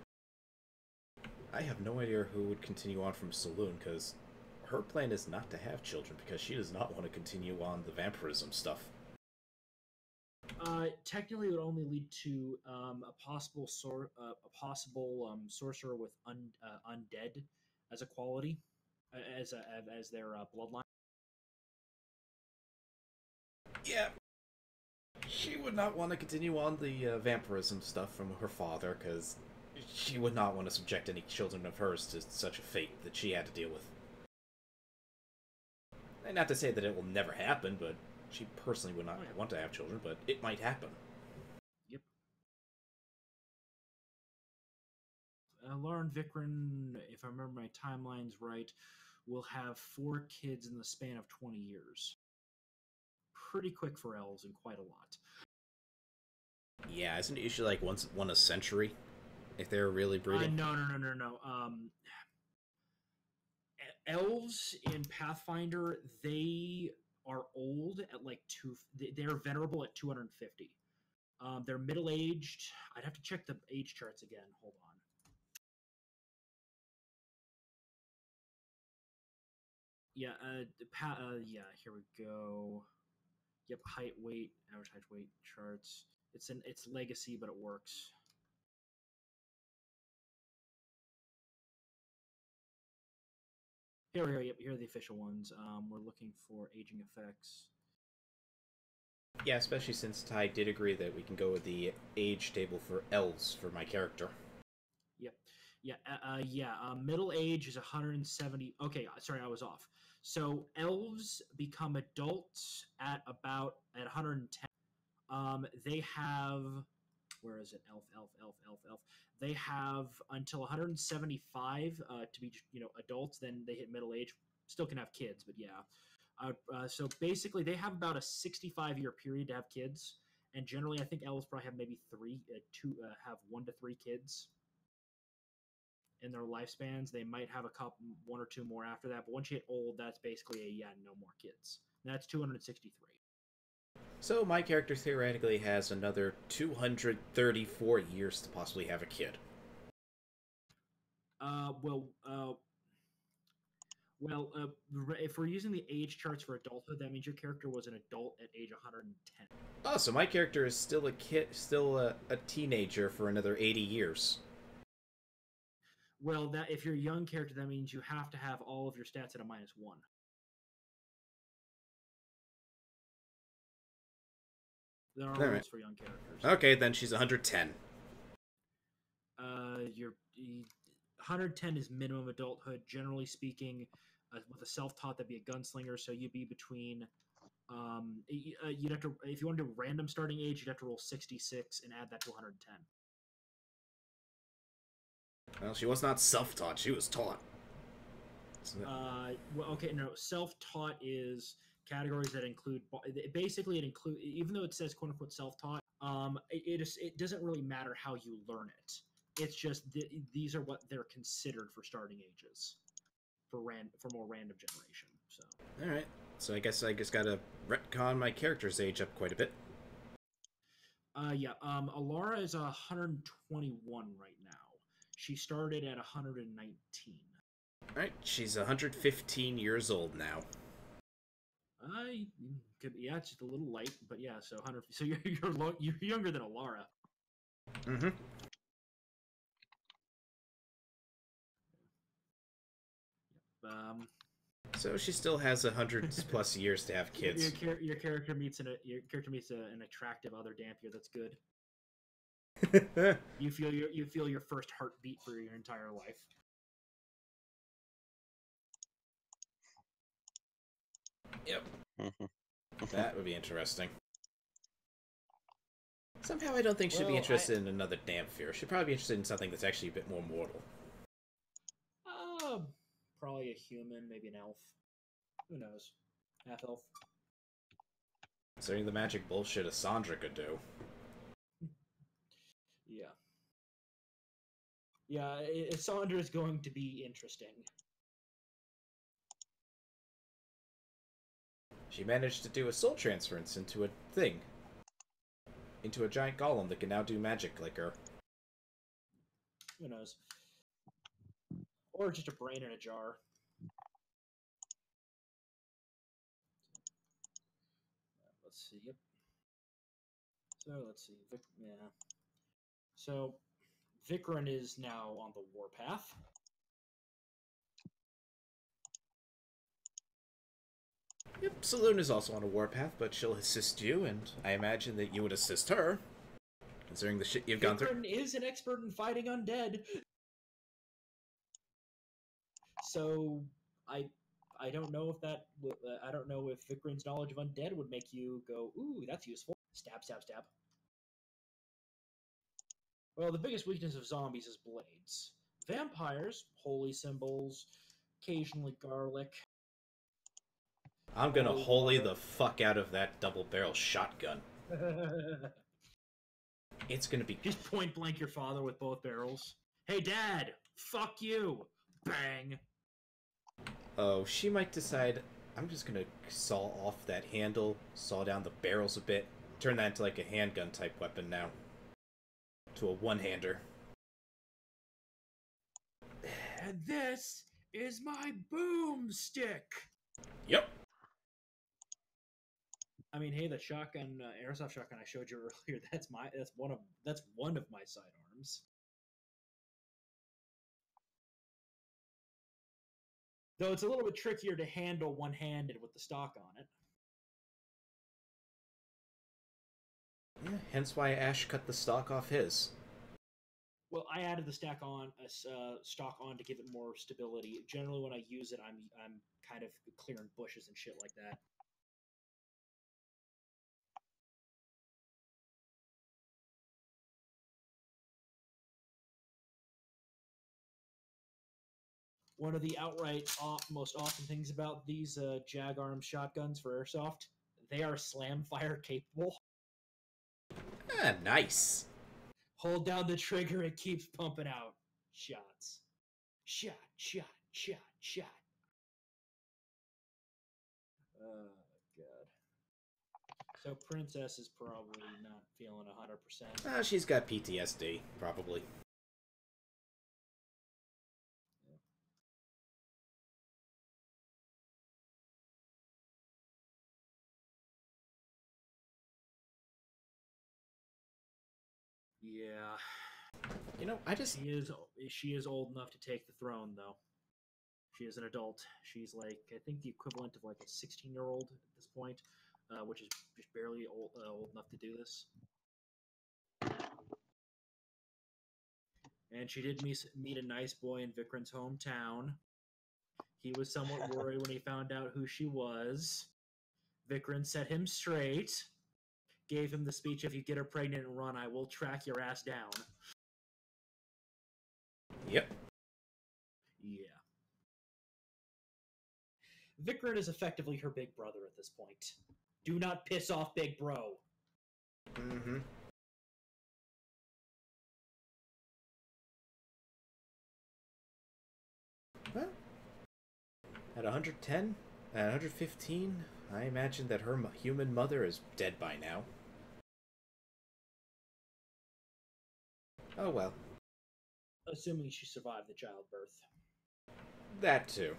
Speaker 4: I have no idea who would continue on from Saloon, because her plan is not to have children, because she does not want to continue on the vampirism stuff.
Speaker 2: Technically, it would only lead to a possible sorcerer with undead as a quality, as their bloodline.
Speaker 4: Yeah. She would not want to continue on the vampirism stuff from her father, because she would not want to subject any children of hers to such a fate that she had to deal with. And not to say that it will never happen, but she personally would not want to have children, but it might happen.
Speaker 2: Yep. Lauren Vikram, if I remember my timelines right, will have 4 kids in the span of 20 years. Pretty quick for elves and quite a lot.
Speaker 4: Yeah, isn't it usually like one a century if they're really breeding?
Speaker 2: No. Elves in Pathfinder, they are old at like they're venerable at 250. They're middle-aged. I'd have to check the age charts again. Hold on. Yeah, here we go. Yep, height, weight, average height, weight charts. It's legacy, but it works. Here we go. Yep, here are the official ones. We're looking for aging effects.
Speaker 4: Yeah, especially since Ty did agree that we can go with the age table for elves for my character.
Speaker 2: Yep. Yeah. Middle age is 170. Okay, sorry, I was off. So elves become adults at 110. They have, where is it? Elf. They have until 175 to be, adults. Then they hit middle age. Still can have kids, but yeah. So basically, they have about a 65-year period to have kids, and generally, I think elves probably have maybe 1 to 3 kids. in their lifespans. They might have one or two more after that, but once you hit old, that's basically no more kids. And that's 263.
Speaker 4: So my character theoretically has another 234 years to possibly have a kid. If we're using the age charts for adulthood, that means your character was an adult at age 110. Oh, so my character is still a kid, still a teenager for another 80 years.
Speaker 2: Well, that if you're a young character, that means you have to have all of your stats at a -1. There are rules for young characters.
Speaker 4: Okay, then she's 110.
Speaker 2: Your 110 is minimum adulthood. Generally speaking, with a self-taught, that'd be a gunslinger. So you'd be between. You'd have to, if you want to do random starting age, you'd have to roll 66 and add that to 110.
Speaker 4: Well, she was not self-taught; she was taught.
Speaker 2: Self-taught is categories that include. Basically, it includes, even though it says "quote unquote" self-taught. It doesn't really matter how you learn it. It's just these are what they're considered for starting ages, for more random generation. So.
Speaker 4: All right. So I guess gotta retcon my character's age up quite a bit.
Speaker 2: Alara is 121 right now. She started at 119.
Speaker 4: All right, she's 115 years old now.
Speaker 2: It's just a little light, but yeah. So 100. So you're younger than Alara.
Speaker 4: Mm-hmm. So she still has 100+ years to have kids.
Speaker 2: Your character meets an attractive other Dampier. That's good. You feel your first heartbeat for your entire life.
Speaker 4: Yep. That would be interesting. Somehow I don't think she'd be interested in another Dampier. She'd probably be interested in something that's actually a bit more mortal.
Speaker 2: Probably a human, maybe an elf. Who knows? Half elf.
Speaker 4: Considering the magic bullshit a Sandra could do.
Speaker 2: Yeah, Sandra is going to be interesting.
Speaker 4: She managed to do a soul transference into a thing. Into a giant golem that can now do magic like her.
Speaker 2: Who knows? Or just a brain in a jar. Let's see. Yep. So let's see. So Vikran is now on the warpath.
Speaker 4: Yep, Saloon is also on a warpath, but she'll assist you, and I imagine that you would assist her, considering the shit you've gone through.
Speaker 2: Vikran is an expert in fighting undead. So I don't know if I don't know if Vikran's knowledge of undead would make you go, ooh, that's useful. Stab, stab, stab. Well, the biggest weakness of zombies is blades. Vampires, holy symbols, occasionally garlic.
Speaker 4: I'm gonna holy the fuck out of that double-barrel shotgun. It's gonna be...
Speaker 2: Just point blank your father with both barrels. Hey, Dad! Fuck you! Bang!
Speaker 4: Oh, she might decide, I'm just gonna saw off that handle, saw down the barrels a bit, turn that into like a handgun type weapon now. To a one-hander.
Speaker 2: And this is my boomstick!
Speaker 4: Yep.
Speaker 2: I mean, hey, the shotgun, airsoft shotgun I showed you earlier, that's one of my sidearms. Though it's a little bit trickier to handle one-handed with the stock on it.
Speaker 4: Yeah, hence why Ash cut the stock off his.
Speaker 2: Well, I added the stock on to give it more stability. Generally, when I use it, I'm kind of clearing bushes and shit like that. One of the outright most awesome things about these Jag Arm shotguns for airsoft, they are slam fire capable.
Speaker 4: Ah, nice.
Speaker 2: Hold down the trigger, it keeps pumping out shots. Shot, shot, shot, shot. Oh, God. So Princess is probably not feeling 100%.
Speaker 4: She's got PTSD, probably.
Speaker 2: Yeah.
Speaker 4: You know,
Speaker 2: She is old enough to take the throne, though. She is an adult. She's like, I think, the equivalent of like a 16-year-old at this point, which is just barely old enough to do this. And she did meet a nice boy in Vikran's hometown. He was somewhat worried when he found out who she was. Vikran set him straight, gave him the speech, if you get her pregnant and run, I will track your ass down.
Speaker 4: Yep.
Speaker 2: Yeah. Vikran is effectively her big brother at this point. Do not piss off Big Bro.
Speaker 4: Mm-hmm. Well, at 110, at 115, I imagine that her human mother is dead by now. Oh well.
Speaker 2: Assuming she survived the childbirth.
Speaker 4: That too.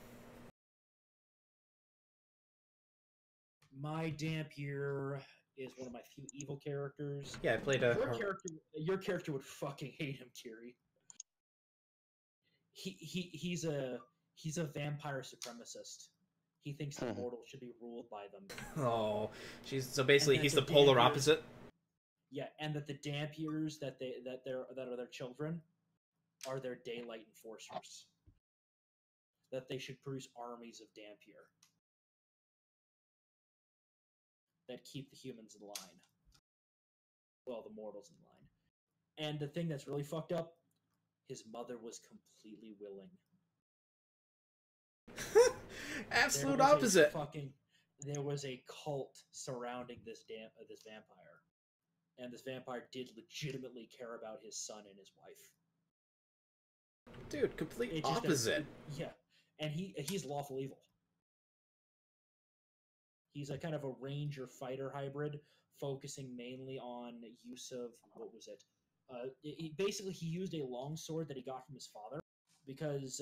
Speaker 2: My Dampier is one of my few evil characters.
Speaker 4: Yeah, I played
Speaker 2: Your character would fucking hate him, Kiri. He's a vampire supremacist. He thinks the mortals should be ruled by them.
Speaker 4: Oh, so basically he's the polar opposite.
Speaker 2: Yeah, and that the Dampiers that are their children are their daylight enforcers. That they should produce armies of Dampier that keep the humans in line. Well, the mortals in line. And the thing that's really fucked up, his mother was completely willing.
Speaker 4: Absolute opposite.
Speaker 2: There was a cult surrounding this vampire, and this vampire did legitimately care about his son and his wife.
Speaker 4: Dude, complete opposite.
Speaker 2: Yeah, and he's lawful evil. He's a kind of a ranger fighter hybrid, focusing mainly on use of basically he used a longsword that he got from his father because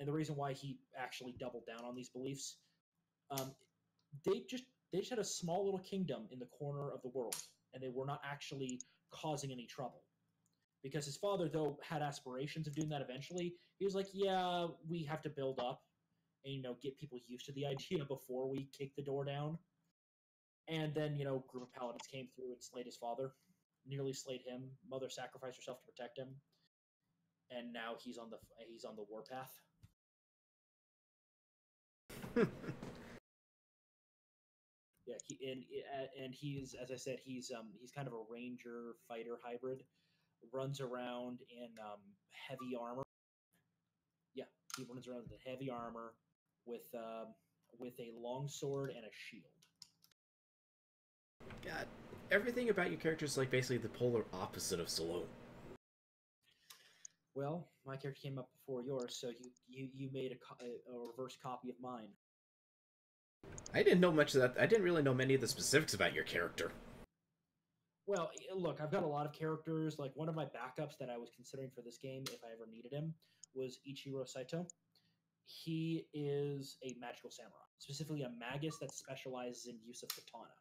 Speaker 2: and the reason why he actually doubled down on these beliefs, they just had a small little kingdom in the corner of the world, and they were not actually causing any trouble. Because his father, though, had aspirations of doing that eventually, he was like, yeah, we have to build up and, get people used to the idea before we kick the door down. And then, a group of paladins came through and slayed his father, nearly slayed him. Mother sacrificed herself to protect him. And now he's on the warpath. Yeah, he's, as I said, he's kind of a ranger fighter hybrid. Runs around in heavy armor. Yeah, he runs around in heavy armor with a longsword and a shield.
Speaker 4: God, everything about your character is like basically the polar opposite of Saloon.
Speaker 2: Well, my character came up before yours, so you made a reverse copy of mine.
Speaker 4: I didn't know much of that. I didn't really know many of the specifics about your character.
Speaker 2: Well, look, I've got a lot of characters. Like, one of my backups that I was considering for this game, if I ever needed him, was Ichiro Saito. He is a magical samurai, specifically a magus that specializes in use of katana.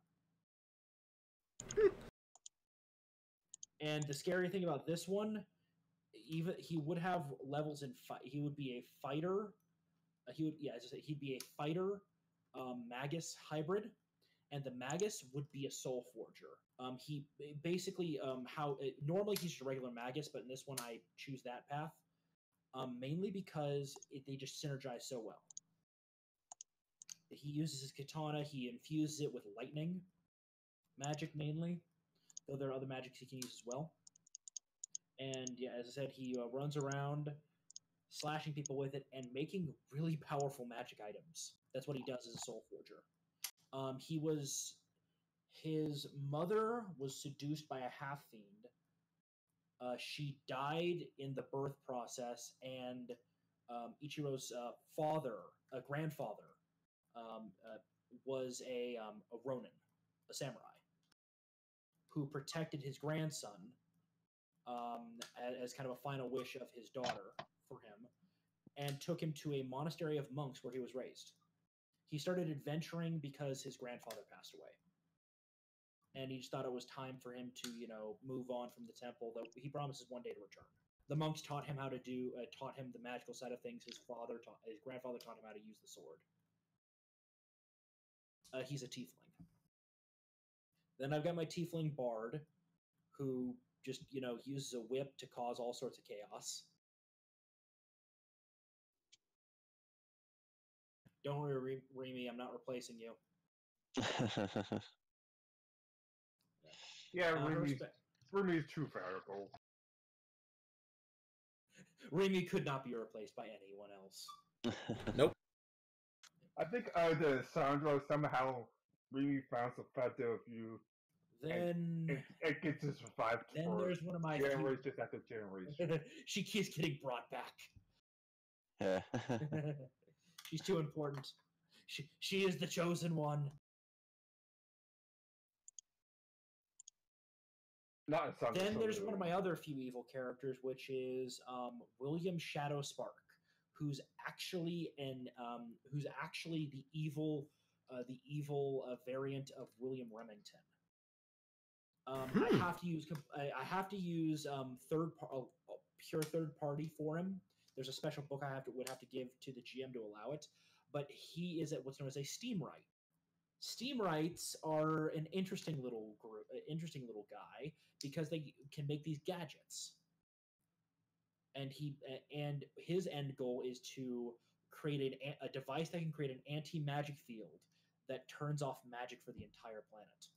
Speaker 2: And the scary thing about this one, even he would have levels in fight. He would be a fighter. He'd be a fighter, magus hybrid. And the magus would be a soul forger. He basically normally he's just a regular magus, but in this one I choose that path mainly because they just synergize so well. He uses his katana. He infuses it with lightning magic mainly, though there are other magics he can use as well. And yeah, as I said, he runs around slashing people with it and making really powerful magic items. That's what he does as a soul forger. His mother was seduced by a half-fiend. She died in the birth process, and Ichiro's grandfather, was a Ronin, a samurai, who protected his grandson as kind of a final wish of his daughter for him, and took him to a monastery of monks where he was raised. He started adventuring because his grandfather passed away. And he just thought it was time for him to, move on from the temple, though he promises one day to return. The monks taught him taught him the magical side of things. His grandfather taught him how to use the sword. He's a tiefling. Then I've got my tiefling bard, who just, uses a whip to cause all sorts of chaos. Don't worry, Remy, I'm not replacing you.
Speaker 3: Yeah, Remy's true variable.
Speaker 2: Remy could not be replaced by anyone else.
Speaker 4: Nope.
Speaker 3: I think Sandro somehow Remy found some factor of you.
Speaker 2: Then
Speaker 3: it gets to survive
Speaker 2: then
Speaker 3: for
Speaker 2: there's one of my
Speaker 3: generations after generation.
Speaker 2: She keeps getting brought back.
Speaker 5: Yeah.
Speaker 2: She's too important. She is the chosen one.
Speaker 3: Not
Speaker 2: Then there's one of my other few evil characters, which is William Shadow Spark, who's actually the evil variant of William Remington. I have to use pure third party for him. There's a special book I would have to give to the GM to allow it, but he is what's known as a Steamwright. Steamwrights are an interesting little guy because they can make these gadgets, and his end goal is to create a device that can create an anti-magic field that turns off magic for the entire planet.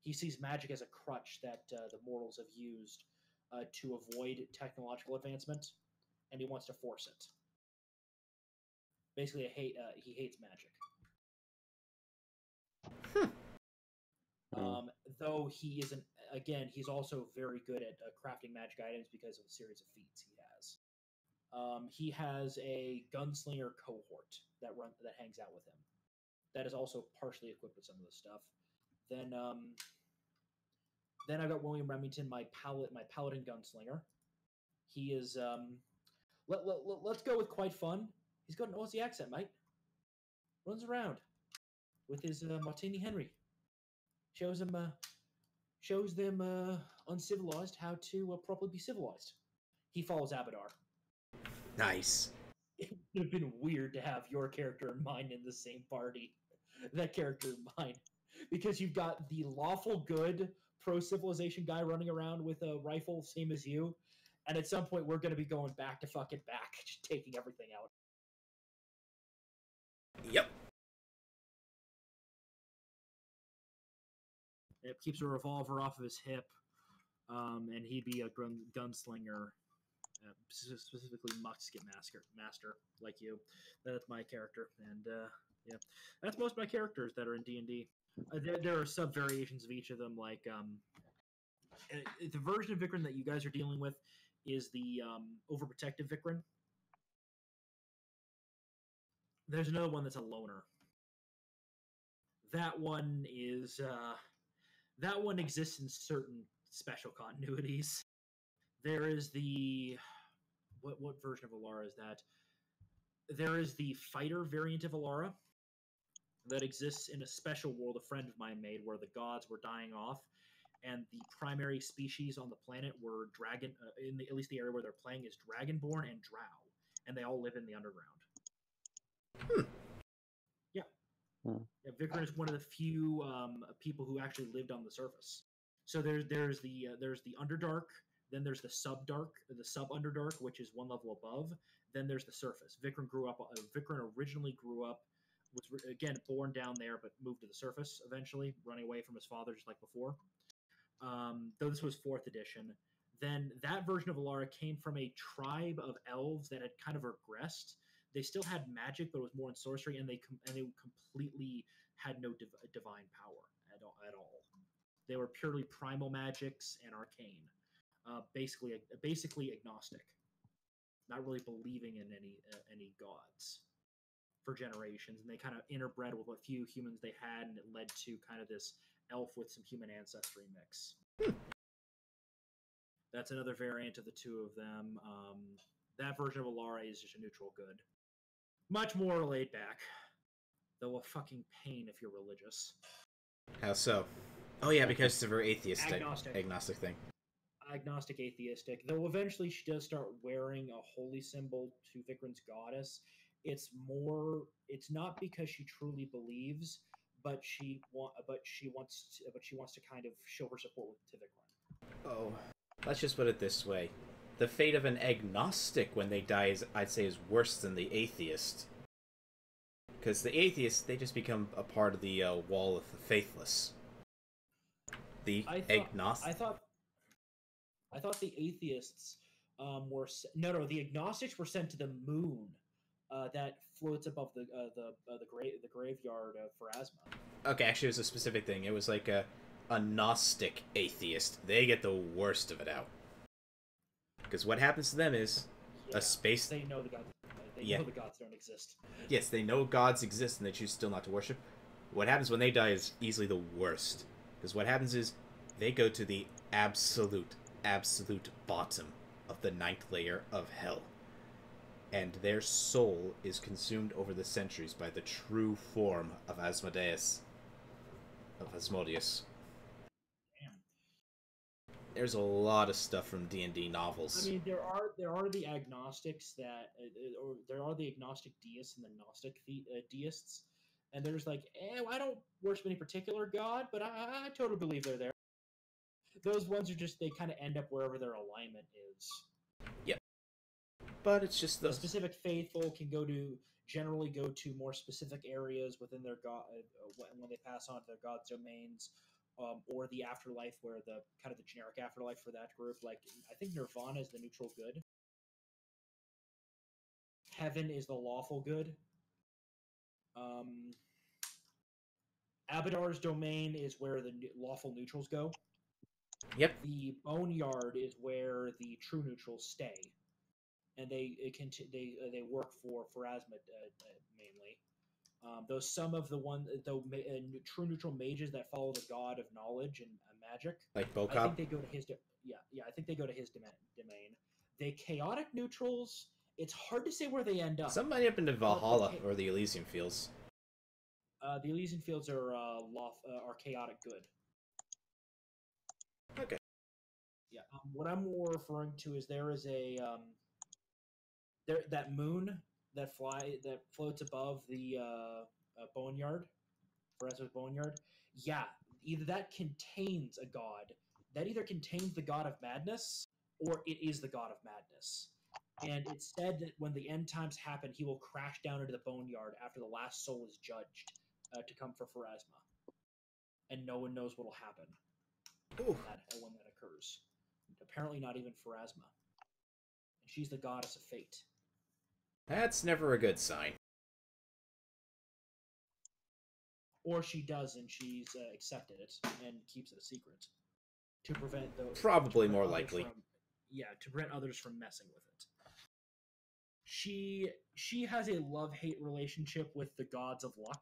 Speaker 2: He sees magic as a crutch that the mortals have used to avoid technological advancement, and he wants to force it. Basically, he hates magic. Though he isn't, again, he's also very good at crafting magic items because of a series of feats he has. He has a gunslinger cohort that hangs out with him. That is also partially equipped with some of this stuff. Then I got William Remington, my paladin gunslinger. He is let's go with quite fun. He's got an Aussie accent, mate. Runs around with his Martini Henry. Shows them uncivilized how to properly be civilized. He follows Abadar.
Speaker 4: Nice.
Speaker 2: It would have been weird to have your character and mine in the same party. That character and mine. Because you've got the lawful good pro-civilization guy running around with a rifle, same as you. And at some point, we're going to be going back to fucking back, just taking everything out.
Speaker 4: Yep.
Speaker 2: It keeps a revolver off of his hip, and he'd be a gunslinger, specifically musket master, like you. That's my character, and yeah, that's most of my characters that are in D&D. There are sub-variations of each of them, like the version of Vikrin that you guys are dealing with is the overprotective Vikrin. There's another one that's a loner. That one exists in certain special continuities. There is the what version of Alara is that? There is the fighter variant of Alara that exists in a special world a friend of mine made where the gods were dying off, and the primary species on the planet were dragon. At least the area where they're playing is Dragonborn and Drow, and they all live in the underground. Yeah. Yeah, Vikrin is one of the few people who actually lived on the surface. So there's the Underdark, then there's the Sub-Underdark, which is one level above. Then there's the surface. Vikrin originally grew up, was again born down there, but moved to the surface eventually, running away from his father just like before. Though this was 4th edition. Then that version of Alara came from a tribe of elves that had kind of regressed. They still had magic, but it was more in sorcery, and they completely had no divine power at all. They were purely primal magics and arcane, basically agnostic. not really believing in any gods for generations, and they kind of interbred with what few humans they had, and it led to kind of this elf with some human ancestry mix. That's another variant of the two of them. That version of Alara is just a neutral good. Much more laid back. Though a fucking pain if you're religious.
Speaker 4: How so? Oh yeah, because it's a very atheistic
Speaker 2: Agnostic
Speaker 4: thing.
Speaker 2: Agnostic atheistic. Though eventually she does start wearing a holy symbol to Vikran's goddess. It's not because she truly believes, but she wants to kind of show her support to Vikran.
Speaker 4: Oh, let's just put it this way: the fate of an agnostic when they die I'd say, is worse than the atheist. Because the atheists, they just become a part of the wall of the faithless. The agnostic.
Speaker 2: I thought the atheists were the agnostics were sent to the moon that floats above the graveyard of Pharasma.
Speaker 4: Okay, actually, it was a specific thing. It was like a Gnostic atheist. They get the worst of it out. Because what happens to them is a space.
Speaker 2: They know the gods. They know the gods don't exist.
Speaker 4: Yes, they know gods exist and they choose still not to worship. What happens when they die is easily the worst. Because what happens is they go to the absolute bottom of the 9th layer of hell. And their soul is consumed over the centuries by the true form of Asmodeus. Of Asmodeus.
Speaker 2: Damn.
Speaker 4: There's a lot of stuff from D&D novels.
Speaker 2: I mean, there are the agnostics that, or there are the agnostic deists and the Gnostic deists, and there's like, I don't worship any particular god, but I totally believe they're there. Those ones are just, they kind of end up wherever their alignment is.
Speaker 4: Yep. But it's just
Speaker 2: the specific faithful can generally go to more specific areas within their god when they pass on to their god's domains. Or the afterlife, where the kind of the generic afterlife for that group. Like, I think Nirvana is the neutral good. Heaven is the lawful good. Abadar's domain is where the lawful neutrals go.
Speaker 4: Yep.
Speaker 2: The Boneyard is where the true neutrals stay, and they work for Pharasma mainly. Though some of the true neutral mages that follow the god of knowledge and magic,
Speaker 4: like Bokop,
Speaker 2: I think they go to his I think they go to his domain. The chaotic neutrals, it's hard to say where they end up.
Speaker 4: Some might have been to Valhalla or the Elysian Fields.
Speaker 2: The Elysian Fields are chaotic good.
Speaker 4: Okay.
Speaker 2: Yeah. What I'm more referring to is there is a that moon that floats above the boneyard, Pharasma's boneyard. Yeah, either that contains a god. That either contains the god of madness, or it is the god of madness. And it's said that when the end times happen, he will crash down into the boneyard after the last soul is judged to come for Pharasma. And no one knows what will happen when that occurs. Apparently not even Pharasma. And she's the goddess of fate.
Speaker 4: That's never a good sign.
Speaker 2: Or she does, and she's accepted it and keeps it a secret to prevent those.
Speaker 4: Probably more likely.
Speaker 2: To prevent others from messing with it. She has a love-hate relationship with the gods of luck,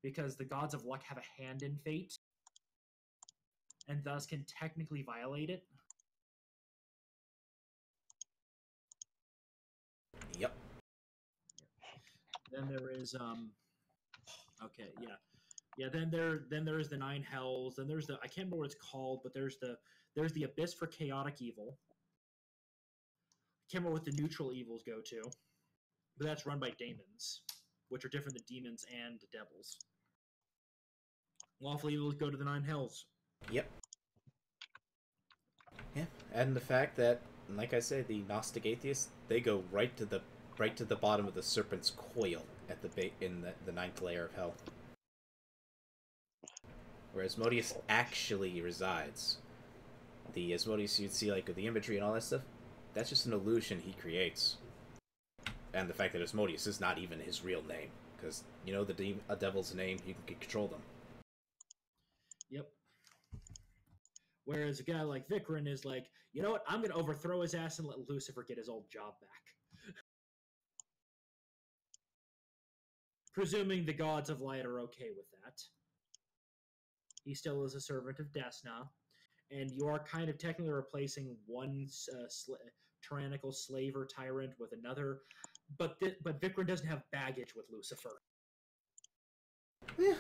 Speaker 2: because the gods of luck have a hand in fate, and thus can technically violate it.
Speaker 4: Yep.
Speaker 2: Then there is then there is the 9 hells. Then there's I can't remember what it's called, but there's the abyss for chaotic evil. I can't remember what the neutral evils go to, but that's run by daemons, which are different than demons and devils. Lawful evils go to the 9 hells.
Speaker 4: Yep. Yeah, and the fact that, like I said, the Gnostic atheists, they go right to the bottom of the serpent's coil at in the 9th layer of hell, where Asmodeus actually resides. The Asmodeus you'd see, like, with the imagery and all that stuff, that's just an illusion he creates. And the fact that Asmodeus is not even his real name, because a devil's name, you can control them.
Speaker 2: Yep. Whereas a guy like Vikran is like, you know what, I'm going to overthrow his ass and let Lucifer get his old job back. presuming the gods of light are okay with that. He still is a servant of Desna, and you are kind of technically replacing one tyrannical slave or tyrant with another, but Vikram doesn't have baggage with Lucifer.
Speaker 4: Yeah.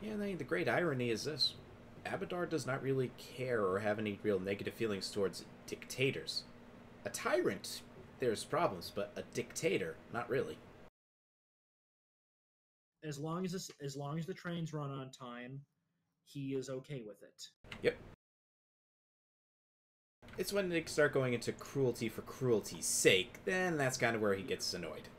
Speaker 4: Yeah, I mean, the great irony is this. Abadar does not really care or have any real negative feelings towards dictators. A tyrant, there's problems, but a dictator, not really.
Speaker 2: As long as the trains run on time, he is okay with it.
Speaker 4: Yep. It's when they start going into cruelty for cruelty's sake, then that's kind of where he gets annoyed.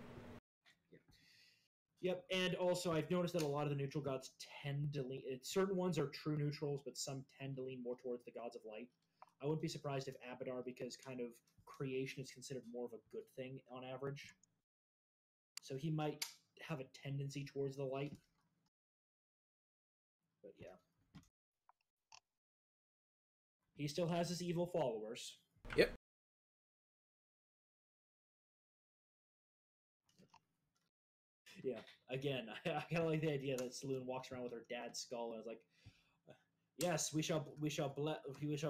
Speaker 2: Yep, and also I've noticed that a lot of the neutral gods tend to lean... Certain ones are true neutrals, but some tend to lean more towards the gods of light. I wouldn't be surprised if Abadar, because kind of creation is considered more of a good thing on average. So he might have a tendency towards the light. But yeah. He still has his evil followers.
Speaker 4: Yep.
Speaker 2: Yeah, again, I kind of like the idea that Saloon walks around with her dad's skull and is like, "Yes, we shall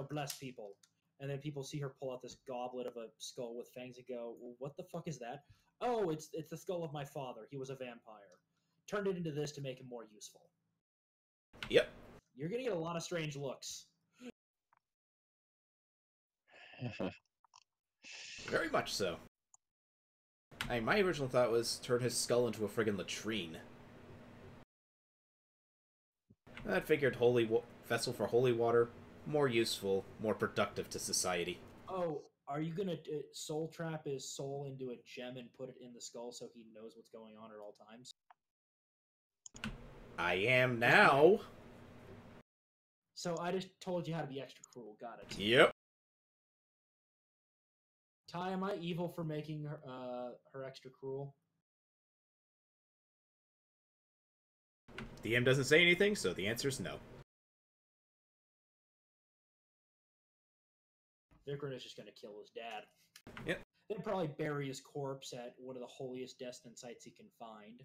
Speaker 2: bless people." And then people see her pull out this goblet of a skull with fangs and go, "Well, what the fuck is that?" "Oh, it's the skull of my father. He was a vampire. Turned it into this to make him more useful."
Speaker 4: Yep.
Speaker 2: You're gonna get a lot of strange looks.
Speaker 4: Very much so. I mean, my original thought was turn his skull into a friggin' latrine. I figured vessel for holy water, more useful, more productive to society.
Speaker 2: Oh, are you gonna soul trap his soul into a gem and put it in the skull so he knows what's going on at all times?
Speaker 4: I am now.
Speaker 2: So I just told you how to be extra cruel. Got it.
Speaker 4: Yep.
Speaker 2: Ty, am I evil for making her extra cruel?
Speaker 4: The DM doesn't say anything, so the answer is no.
Speaker 2: Vikram is just going to kill his dad.
Speaker 4: Yep.
Speaker 2: Then probably bury his corpse at one of the holiest destined sites he can find.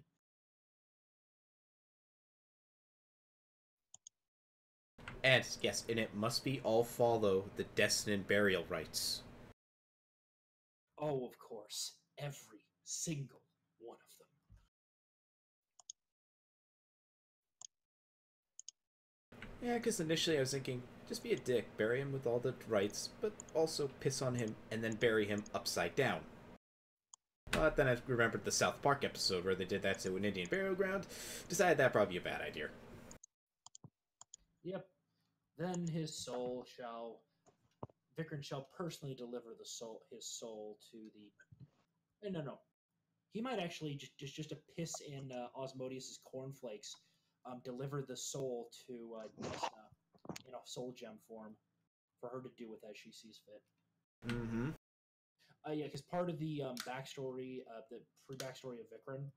Speaker 4: And yes, and it must be all follow the destined burial rites.
Speaker 2: Oh, of course. Every single one of them.
Speaker 4: Yeah, because initially I was thinking, just be a dick, bury him with all the rites, but also piss on him and then bury him upside down. But then I remembered the South Park episode where they did that to an Indian burial ground. Decided that'd probably be a bad idea.
Speaker 2: Yep. Then his soul shall... Vikram shall personally deliver his soul to the... No. He might actually just to piss in Osmodius's cornflakes, deliver the soul to Desna in a soul gem form for her to do with as she sees fit.
Speaker 4: Mm-hmm.
Speaker 2: Yeah, because part of the backstory, the pre-backstory of Vikram,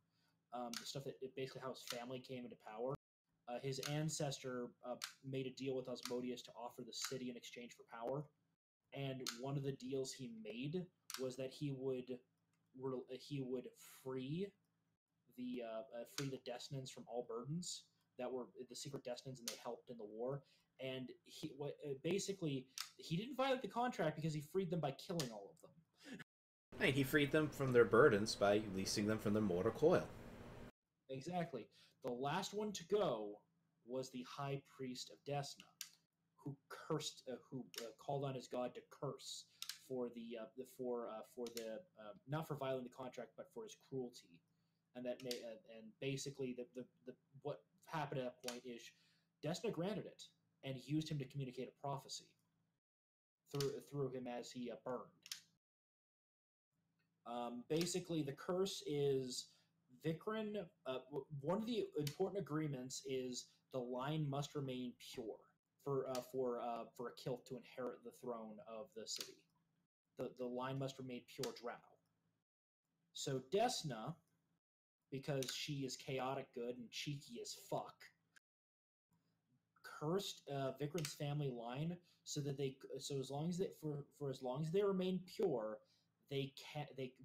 Speaker 2: the stuff that basically how his family came into power. His ancestor made a deal with Osmodius to offer the city in exchange for power, and one of the deals he made was that he would free the Desnans from all burdens that were the secret Desnans, and they helped in the war. And basically he didn't violate the contract because he freed them by killing all of them.
Speaker 4: Hey, he freed them from their burdens by releasing them from their mortal coil.
Speaker 2: Exactly. The last one to go was the High Priest of Desna, who cursed, called on his god to curse for not for violating the contract, but for his cruelty, and basically the what happened at that point is Desna granted it and used him to communicate a prophecy through him as he burned. Basically, the curse is Vikram. One of the important agreements is the line must remain pure for a Kilt to inherit the throne of the city. The line must remain pure drow. So Desna, because she is chaotic good and cheeky as fuck, cursed Vikram's family line so as long as they remain pure, they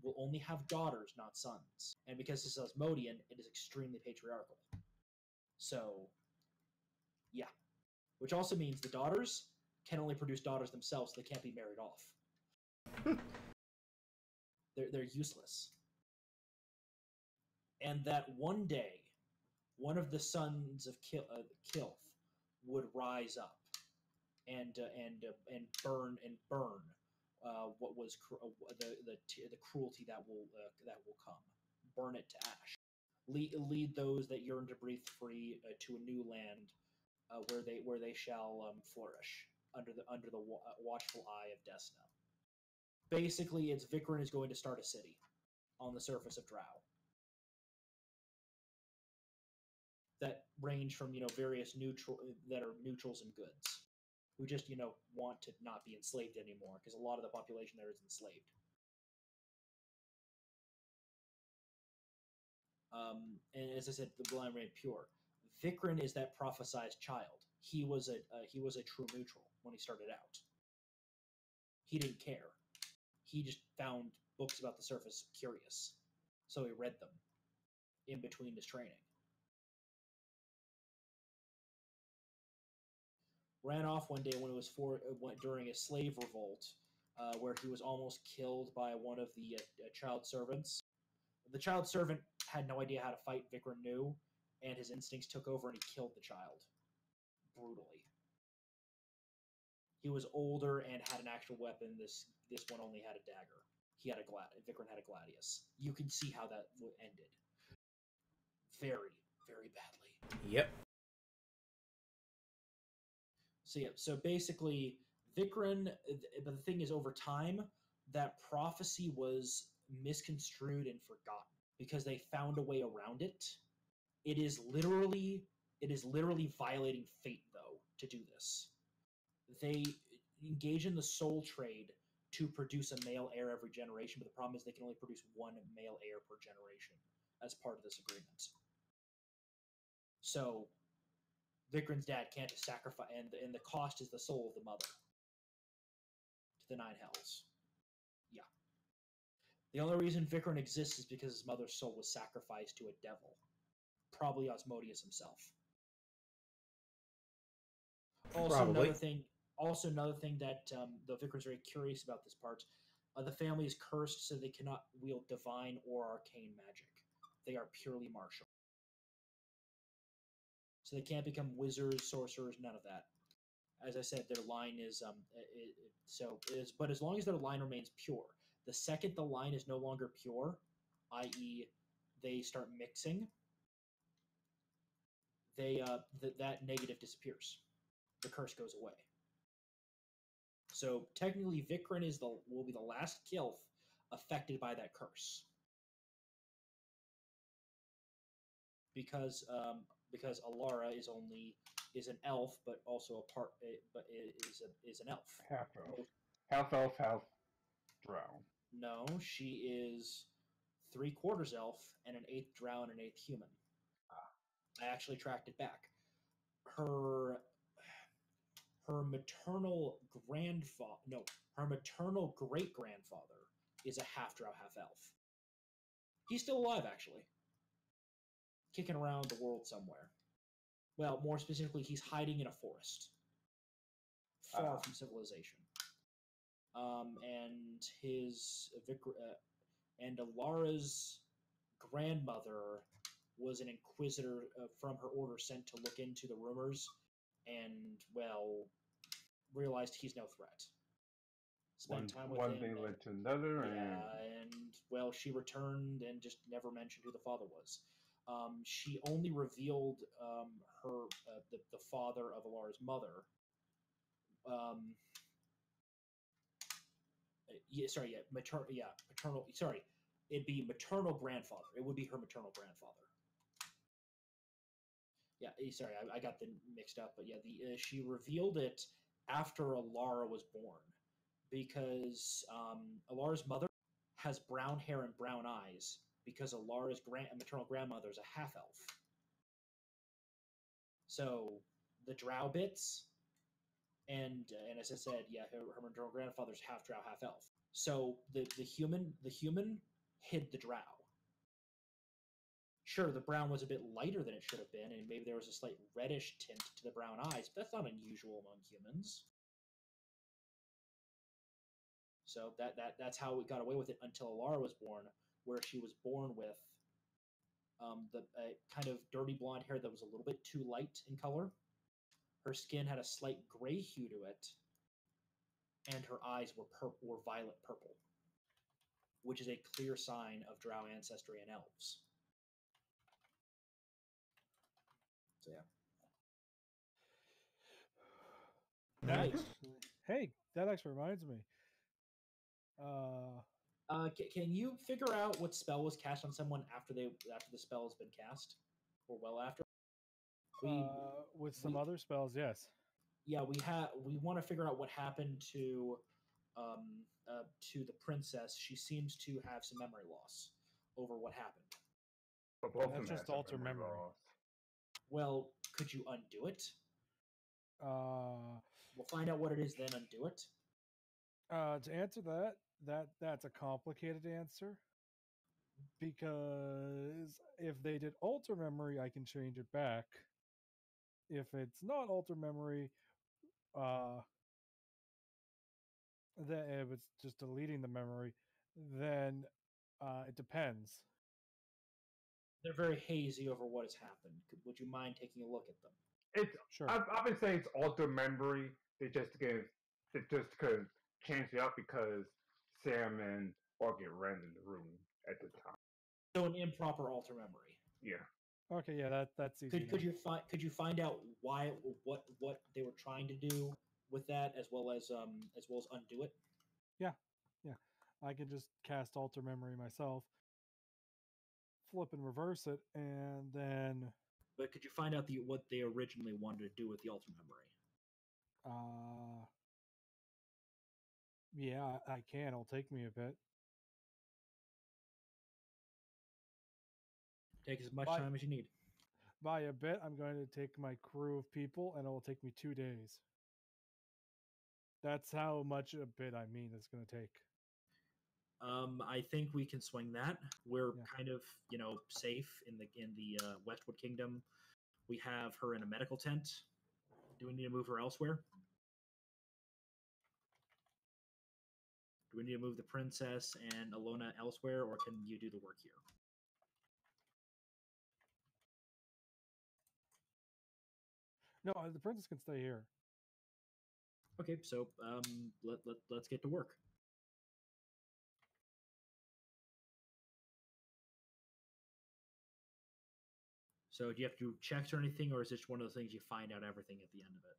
Speaker 2: will only have daughters, not sons. And because this is Asmodean, it is extremely patriarchal. So, yeah. Which also means the daughters can only produce daughters themselves, so they can't be married off. They're useless. And that one day, one of the sons of Kilth would rise up and burn what was the cruelty that will come. Burn it to ash. Lead those that yearn to breathe free to a new land where they shall flourish under the watchful eye of Desna. Basically, it's Vikrin is going to start a city on the surface of Drow that range from various neutrals and goods who just want to not be enslaved anymore because a lot of the population there is enslaved. And as I said, the blind remain pure. Vikrin is that prophesized child. He was a true neutral when he started out. He didn't care. He just found books about the surface curious, so he read them in between his training. Ran off one day when it was during a slave revolt, where he was almost killed by one of the child servants. The child servant had no idea how to fight. Vikrin knew, and his instincts took over, and he killed the child brutally. He was older and had an actual weapon. This one only had a dagger. Vikrin had a gladius. You can see how that ended. Very, very badly.
Speaker 4: Yep.
Speaker 2: So basically, Vikrin, but the thing is, over time, that prophecy was misconstrued and forgotten because they found a way around it. It is literally violating fate, though, to do this. They engage in the soul trade to produce a male heir every generation, but the problem is they can only produce one male heir per generation as part of this agreement. So Vikrin's dad can't sacrifice, and the cost is the soul of the mother to the Nine Hells. Yeah. The only reason Vikrin exists is because his mother's soul was sacrificed to a devil, probably Asmodeus himself. Another thing that the Vikrin's very curious about this part, the family is cursed, so they cannot wield divine or arcane magic. They are purely martial. So they can't become wizards, sorcerers, none of that. As I said, their line is but as long as their line remains pure. The second the line is no longer pure, i.e., they start mixing, that negative disappears. The curse goes away. So technically, Vikrin will be the last Kilth affected by that curse, because Alara is an elf, but also is an elf.
Speaker 3: Half elf, half drow.
Speaker 2: No, she is 3/4 elf and an 1/8 drow and an 1/8 human. I actually tracked it back. Her maternal great-grandfather is a half drow, half elf. He's still alive, actually. Kicking around the world somewhere. Well, more specifically, he's hiding in a forest. Far from civilization. And Alara's grandmother was an inquisitor from her order sent to look into the rumors, and, well, realized he's no threat. Spent time with him.
Speaker 3: One thing led to another,
Speaker 2: and well, she returned and just never mentioned who the father was. She only revealed the father of Alara's mother. Maternal. Sorry, it'd be maternal grandfather. It would be her maternal grandfather. Yeah, sorry, I got them mixed up, but yeah, she revealed it after Alara was born, because Alara's mother has brown hair and brown eyes, because Alara's maternal grandmother is a half elf. So the drow bits, and as I said, yeah, her maternal grandfather's half drow, half elf. So the human hid the drow. Sure, the brown was a bit lighter than it should have been, and maybe there was a slight reddish tint to the brown eyes, but that's not unusual among humans. So that's how we got away with it until Alara was born, where she was born with the kind of dirty blonde hair that was a little bit too light in color. Her skin had a slight gray hue to it, and her eyes were violet purple, which is a clear sign of drow ancestry and elves. So yeah.
Speaker 1: That
Speaker 2: Right.
Speaker 1: hey, that actually reminds me.
Speaker 2: Can you figure out what spell was cast on someone after the spell has been cast, or well after?
Speaker 1: With some other spells, yes.
Speaker 2: Yeah, we want to figure out what happened to the princess. She seems to have some memory loss over what happened.
Speaker 3: But both
Speaker 1: That's
Speaker 3: of them
Speaker 1: just
Speaker 3: have
Speaker 1: alter
Speaker 3: some
Speaker 1: memory.
Speaker 3: loss.
Speaker 2: Well, could you undo it?
Speaker 1: We'll
Speaker 2: find out what it is, then undo it.
Speaker 1: To answer that's a complicated answer, because if they did alter memory, I can change it back. If it's not alter memory, then if it's just deleting the memory, then it depends.
Speaker 2: They're very hazy over what has happened. Would you mind taking a look at them?
Speaker 3: It's
Speaker 1: Sure.
Speaker 3: I've been saying it's alter memory. They just could change it up because Sam and Orchid ran in the room at the time.
Speaker 2: So an improper alter memory.
Speaker 3: Yeah.
Speaker 1: Okay, yeah, that's easy.
Speaker 2: Could you find out why what they were trying to do with that, as well as undo it?
Speaker 1: Yeah. I can just cast alter memory myself, flip and reverse it, and then.
Speaker 2: But could you find out what they originally wanted to do with the alter memory?
Speaker 1: Yeah, I can. It'll take me a bit.
Speaker 2: Take as much time as you need.
Speaker 1: By a bit, I'm going to take my crew of people, and it will take me 2 days. That's how much a bit I mean it's going to take.
Speaker 2: I think we can swing that. We're kind of, safe in the Westwood Kingdom. We have her in a medical tent. Do we need to move her elsewhere? Do we need to move the princess and Alona elsewhere, or can you do the work here?
Speaker 1: No, the princess can stay here.
Speaker 2: Okay, so let's get to work. So do you have to do checks or anything, or is this one of the things you find out everything at the end of it?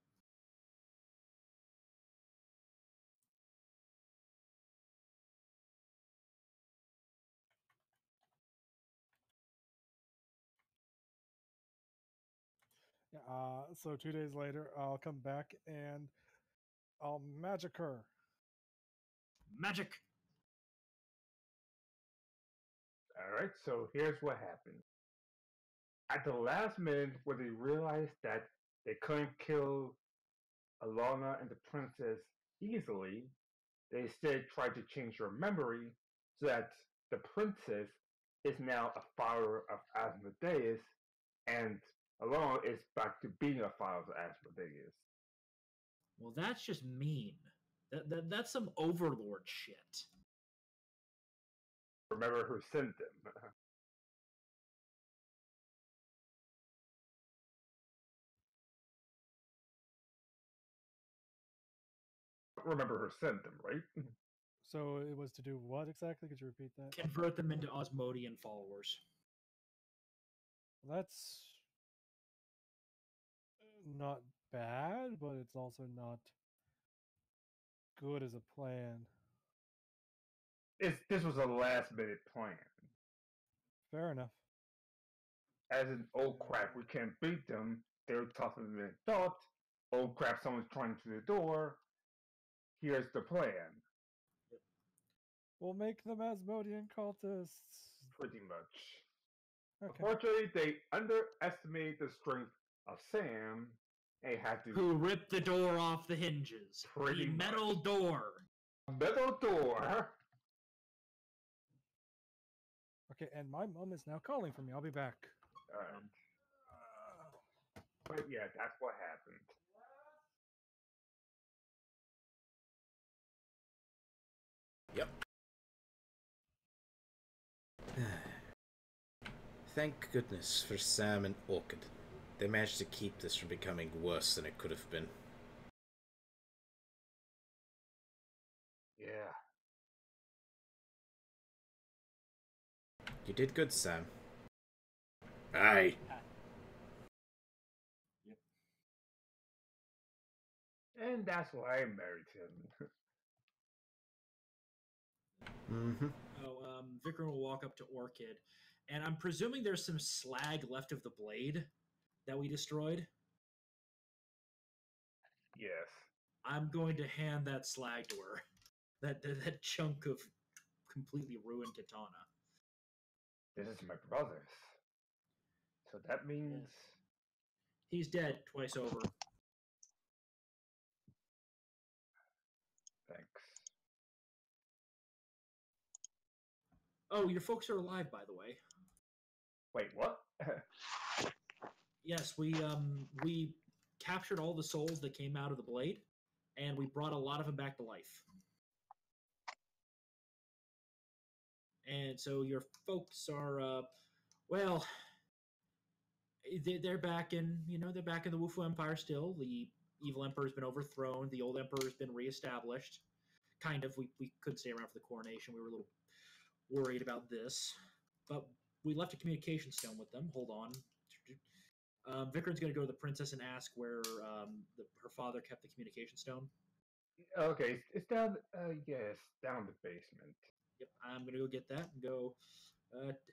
Speaker 1: So 2 days later, I'll come back and I'll magic her.
Speaker 2: Magic!
Speaker 3: Alright, so here's what happened. At the last minute, where they realized that they couldn't kill Alana and the princess easily, they instead tried to change her memory so that the princess is now a follower of Asmodeus, and Alana is back to being a follower of Asmodeus.
Speaker 2: Well, that's just mean. That's some overlord shit.
Speaker 3: Remember who sent them. Remember who sent them, right?
Speaker 1: So it was to do what exactly? Could you repeat that?
Speaker 2: Convert them into Osmodian followers.
Speaker 1: That's not bad, but it's also not good as a plan.
Speaker 3: This was a last minute plan.
Speaker 1: Fair enough.
Speaker 3: As an old crap, we can't beat them. They're tougher than thought. Old crap, someone's trying to the door. Here's the plan.
Speaker 1: We'll make them Asmodean cultists.
Speaker 3: Pretty much.
Speaker 1: Okay.
Speaker 3: Unfortunately, they underestimated the strength of Sam. They had to
Speaker 2: Who ripped the door off the hinges.
Speaker 3: Pretty
Speaker 2: The
Speaker 3: much.
Speaker 2: metal door.
Speaker 3: Middle door.
Speaker 1: Okay, and my mom is now calling for me. I'll be back.
Speaker 3: But yeah, that's what happened.
Speaker 4: Yep. Thank goodness for Sam and Orchid. They managed to keep this from becoming worse than it could have been.
Speaker 3: Yeah.
Speaker 4: You did good, Sam. Aye.
Speaker 3: And that's why I married him.
Speaker 4: Mm-hmm.
Speaker 2: Vikram will walk up to Orchid, and I'm presuming there's some slag left of the blade that we destroyed.
Speaker 3: Yes.
Speaker 2: I'm going to hand that slag to her. That chunk of completely ruined katana.
Speaker 3: This is my brother's. So that means...
Speaker 2: He's dead twice over.
Speaker 3: Thanks.
Speaker 2: Oh, your folks are alive, by the way.
Speaker 3: Wait, what?
Speaker 2: Yes, we captured all the souls that came out of the blade, and we brought a lot of them back to life. And so your folks are, well, they're back in, they're back in the Wufu Empire still. The evil emperor's been overthrown. The old emperor's been reestablished. Kind of. We couldn't stay around for the coronation. We were a little worried about this, but we left a communication stone with them. Hold on. Vikram's going to go to the princess and ask where her father kept the communication stone.
Speaker 3: Okay, it's down. Yes, down the basement.
Speaker 2: Yep, I'm going to go get that and go.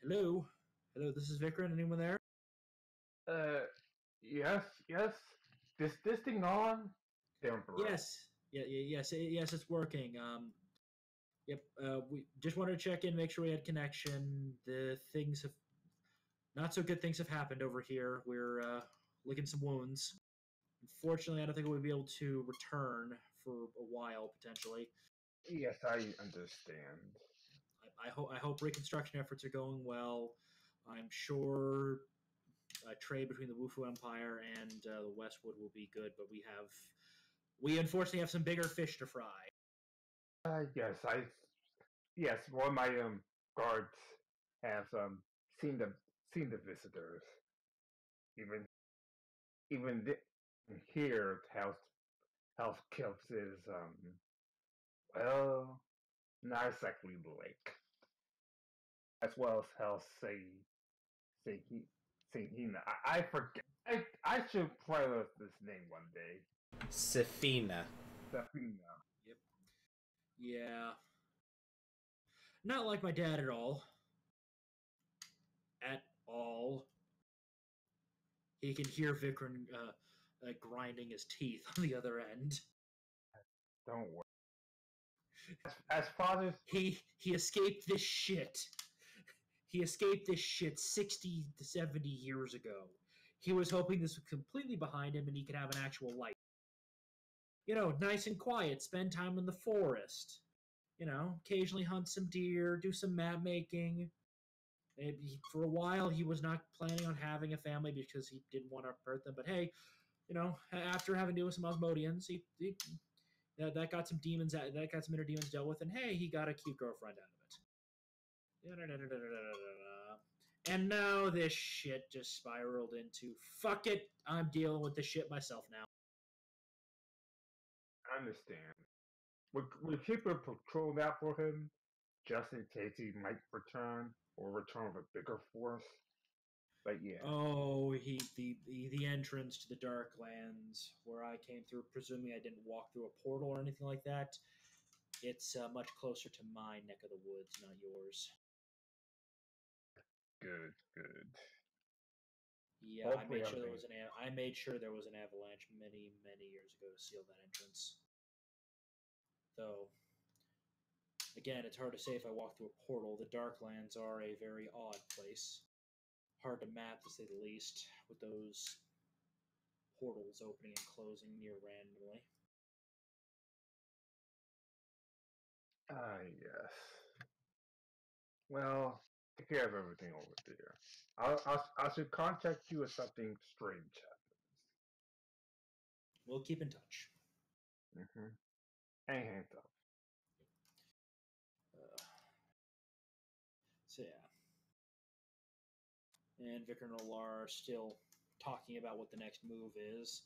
Speaker 2: Hello, this is Vikram. Anyone there?
Speaker 3: Yes. This thing on? The Emperor.
Speaker 2: Yes. Yes, it's working. Yep. We just wanted to check in, make sure we had connection. Not so good things have happened over here. We're licking some wounds. Unfortunately, I don't think we'll be able to return for a while, potentially.
Speaker 3: Yes, I understand.
Speaker 2: I hope reconstruction efforts are going well. I'm sure trade between the Wufu Empire and the Westwood will be good, but we unfortunately have some bigger fish to fry.
Speaker 3: Yes, one of my guards have seen the visitors. Even here, House Kilps is well, not exactly Blake, as well as House Say Hina. I forget. I should pronounce this name one day.
Speaker 4: Safina.
Speaker 3: Safina.
Speaker 2: Yep. Yeah. Not like my dad at all. At all. He can hear Vikram grinding his teeth on the other end.
Speaker 3: Don't worry. As fathers,
Speaker 2: he escaped this shit. He escaped this shit 60 to 70 years ago. He was hoping this was completely behind him and he could have an actual life. Nice and quiet, spend time in the forest. Occasionally hunt some deer, do some map making. Maybe for a while he was not planning on having a family because he didn't want to hurt them. But hey, after having to deal with some Osmodians, he that got some demons, that got some inner demons dealt with, and hey, he got a cute girlfriend out of it. And now this shit just spiraled into fuck it, I'm dealing with this shit myself now.
Speaker 3: I understand. We'll keep a patrol out for him, just in case he might return or return with a bigger force. But yeah.
Speaker 2: Oh, the entrance to the Darklands where I came through, presuming I didn't walk through a portal or anything like that. It's much closer to my neck of the woods, not yours.
Speaker 3: Good.
Speaker 2: Yeah, I made sure there was an avalanche many, many years ago to seal that entrance. Though, again, it's hard to say if I walk through a portal. The Darklands are a very odd place. Hard to map, to say the least, with those portals opening and closing near randomly.
Speaker 3: Yes. Well, take care of everything over there. I should contact you if something strange
Speaker 2: We'll keep in touch.
Speaker 3: happens. And hands up.
Speaker 2: Uh, so yeah, and Vicar and Olar are still talking about what the next move is,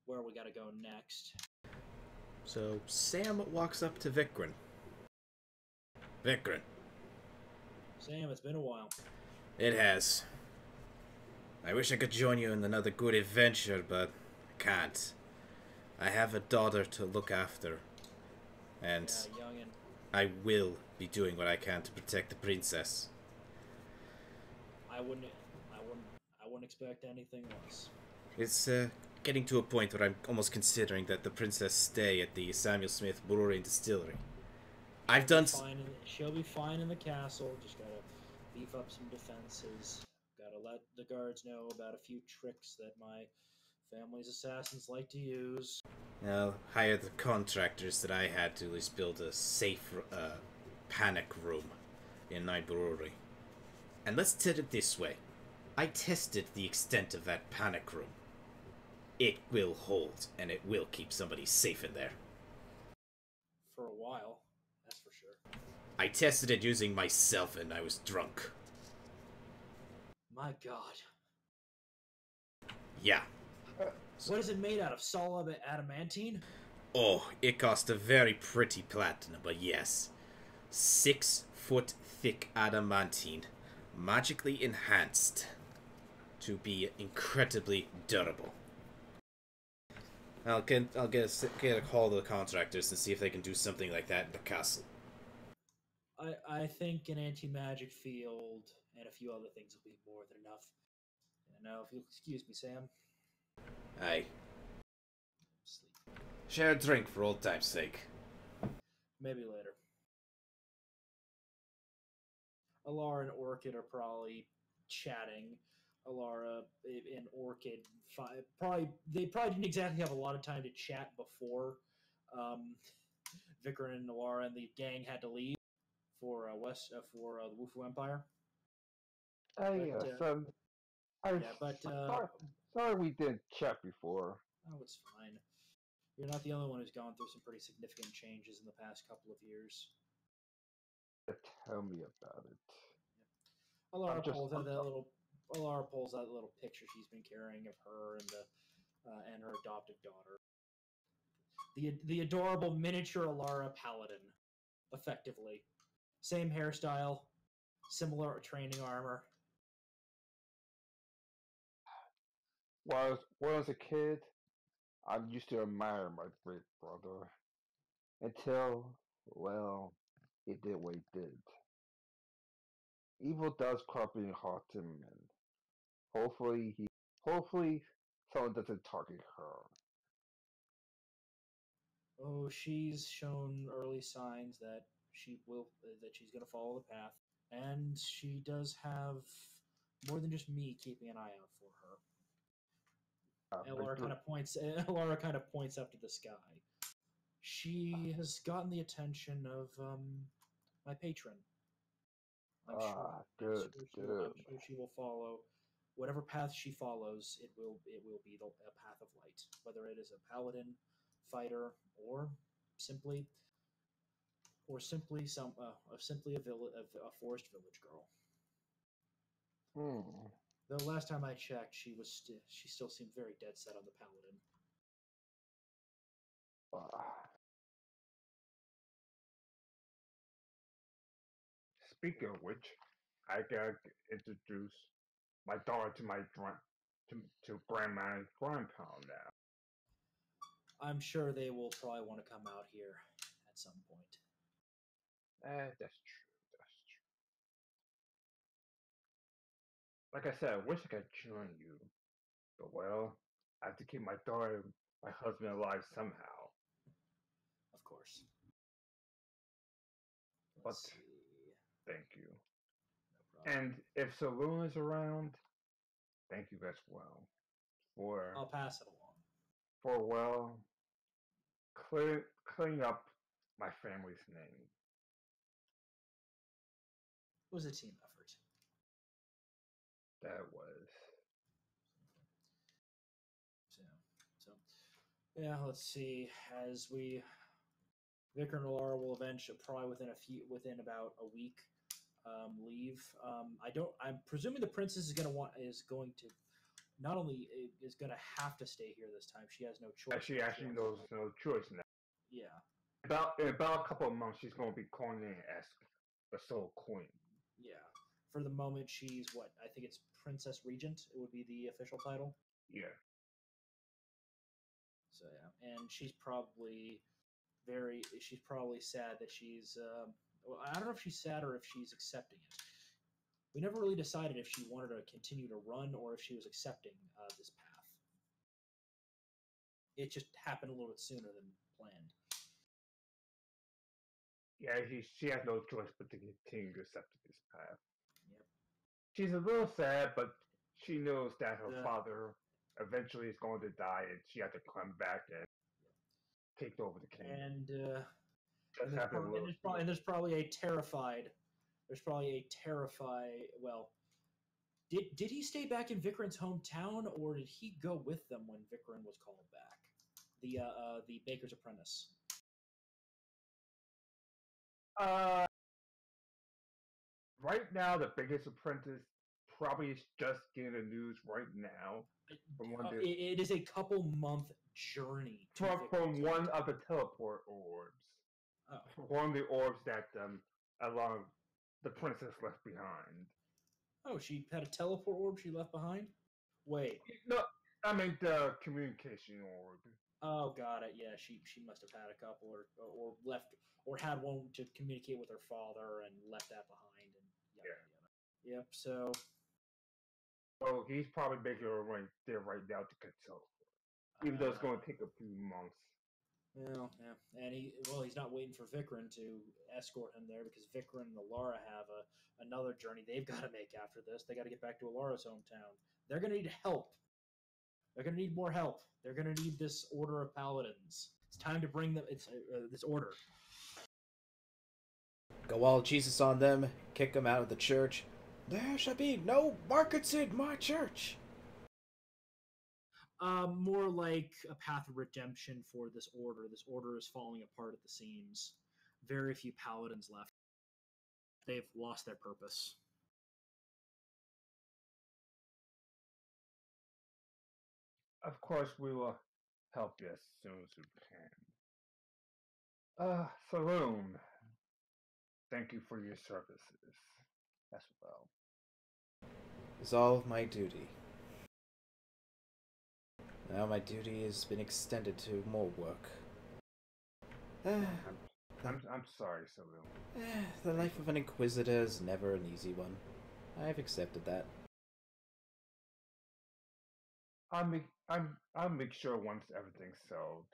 Speaker 2: where we got to go next.
Speaker 4: So Sam walks up to Vikrin. Vikrin.
Speaker 2: Sam, it's been a while.
Speaker 4: It has. I wish I could join you in another good adventure, but I can't. I have a daughter to look after, and
Speaker 2: Yeah, youngin.
Speaker 4: I will be doing what I can to protect the princess.
Speaker 2: I wouldn't expect anything less.
Speaker 4: It's getting to a point where I'm almost considering that the princess stay at the Samuel Smith Brewery and Distillery.
Speaker 2: She'll be fine in the castle. Just gotta beef up some defenses. Gotta let the guards know about a few tricks that my family's assassins like to use.
Speaker 4: I'll hire the contractors that I had to at least build a safe panic room in my brewery. And let's put it this way. I tested the extent of that panic room. It will hold, and it will keep somebody safe in there.
Speaker 2: For a while, that's for sure.
Speaker 4: I tested it using myself, and I was drunk.
Speaker 2: My God.
Speaker 4: Yeah.
Speaker 2: What is it made out of? Solid adamantine?
Speaker 4: Oh, it cost a very pretty platinum, but yes. 6 foot thick adamantine, magically enhanced to be incredibly durable. I'll get a call to the contractors and see if they can do something like that in the castle.
Speaker 2: I think an anti-magic field and a few other things will be more than enough. And now, if you'll excuse me, Sam.
Speaker 4: Aye.
Speaker 2: Sleep.
Speaker 4: Share a drink for old time's sake.
Speaker 2: Maybe later. Alara and Orchid are probably chatting. Alara and Orchid they probably didn't exactly have a lot of time to chat before Vicar and Alara and the gang had to leave for the Wufu Empire.
Speaker 3: Sorry we didn't chat before.
Speaker 2: Oh, it's fine. You're not the only one who's gone through some pretty significant changes in the past couple of years.
Speaker 3: Tell me about it.
Speaker 2: Alara pulls out that little picture she's been carrying of her and her adopted daughter. The adorable miniature Alara Paladin, effectively. Same hairstyle, similar training armor.
Speaker 3: When I was a kid, I used to admire my great brother. Until, well, he did what he did. Evil does crop in hard to men. Hopefully someone doesn't target her.
Speaker 2: Oh, she's shown early signs that she's going to follow the path, and she does have more than just me keeping an eye out for her. And Laura kind of points up to the sky. She has gotten the attention of my patron. I'm sure she will follow whatever path she follows. It will be a path of light, whether it is a paladin, fighter, or simply a forest village girl. The last time I checked, she still seemed very dead set on the paladin.
Speaker 3: Speaking of which, I gotta introduce my daughter to my to grandma and grandpa now.
Speaker 2: I'm sure they will probably want to come out here at some point.
Speaker 3: That's true. That's true. Like I said, I wish I could join you, but well, I have to keep my daughter, my husband alive somehow.
Speaker 2: Of course.
Speaker 3: But
Speaker 2: Let's see.
Speaker 3: thank you.
Speaker 2: No problem.
Speaker 3: And if Saloon is around, thank you as well
Speaker 2: I'll pass it along.
Speaker 3: For clearing up my family's name.
Speaker 2: was a team effort.
Speaker 3: That was.
Speaker 2: So yeah, let's see. As we, Vicar and Laura will eventually, probably within about a week, leave. I'm presuming the princess is going to not only is going to have to stay here this time. She has no choice.
Speaker 3: She actually knows no choice now.
Speaker 2: Yeah.
Speaker 3: In about a couple of months, she's going to be calling in as the sole queen.
Speaker 2: Yeah. For the moment, she's what? I think it's Princess Regent. It would be the official title.
Speaker 3: Yeah.
Speaker 2: So yeah, and she's probably sad that she's. Well, I don't know if she's sad or if she's accepting it. We never really decided if she wanted to continue to run or if she was accepting this path. It just happened a little bit sooner than planned.
Speaker 3: Yeah, she has no choice but to continue to accept this path.
Speaker 2: Yep.
Speaker 3: She's a little sad, but she knows that her father eventually is going to die, and she has to come back and take over the kingdom.
Speaker 2: There's probably a terrified. Well, did he stay back in Vikran's hometown, or did he go with them when Vikran was called back? The baker's apprentice.
Speaker 3: Right now, the biggest apprentice probably is just getting the news right now.
Speaker 2: It is a couple-month journey
Speaker 3: from one of the teleport orbs.
Speaker 2: Oh.
Speaker 3: One of the orbs that along the princess left behind.
Speaker 2: Oh, she had a teleport orb she left behind? Wait.
Speaker 3: No, I mean the communication orb.
Speaker 2: Oh, got it. Yeah, she must have had a couple, or left, or had one to communicate with her father and left that behind, and yada. Yep. So
Speaker 3: he's probably making her right there right now to consult, even though it's going to take a few months.
Speaker 2: Well, yeah, and he's not waiting for Vikran to escort him there because Vikran and Alara have another journey they've got to make after this. They got to get back to Alara's hometown. They're going to need help. They're going to need more help. They're going to need this order of paladins. It's time to bring them. It's this order.
Speaker 4: Go all Jesus on them. Kick them out of the church. There shall be no markets in my church.
Speaker 2: More like a path of redemption for this order. This order is falling apart at the seams. Very few paladins left. They've lost their purpose.
Speaker 3: Of course, we will help you as soon as we can. Saloon, thank you for your services as well.
Speaker 4: It's all of my duty. Now my duty has been extended to more work.
Speaker 3: I'm sorry, Saloon.
Speaker 4: The life of an Inquisitor is never an easy one. I've accepted that.
Speaker 3: I'll make sure once everything's sold,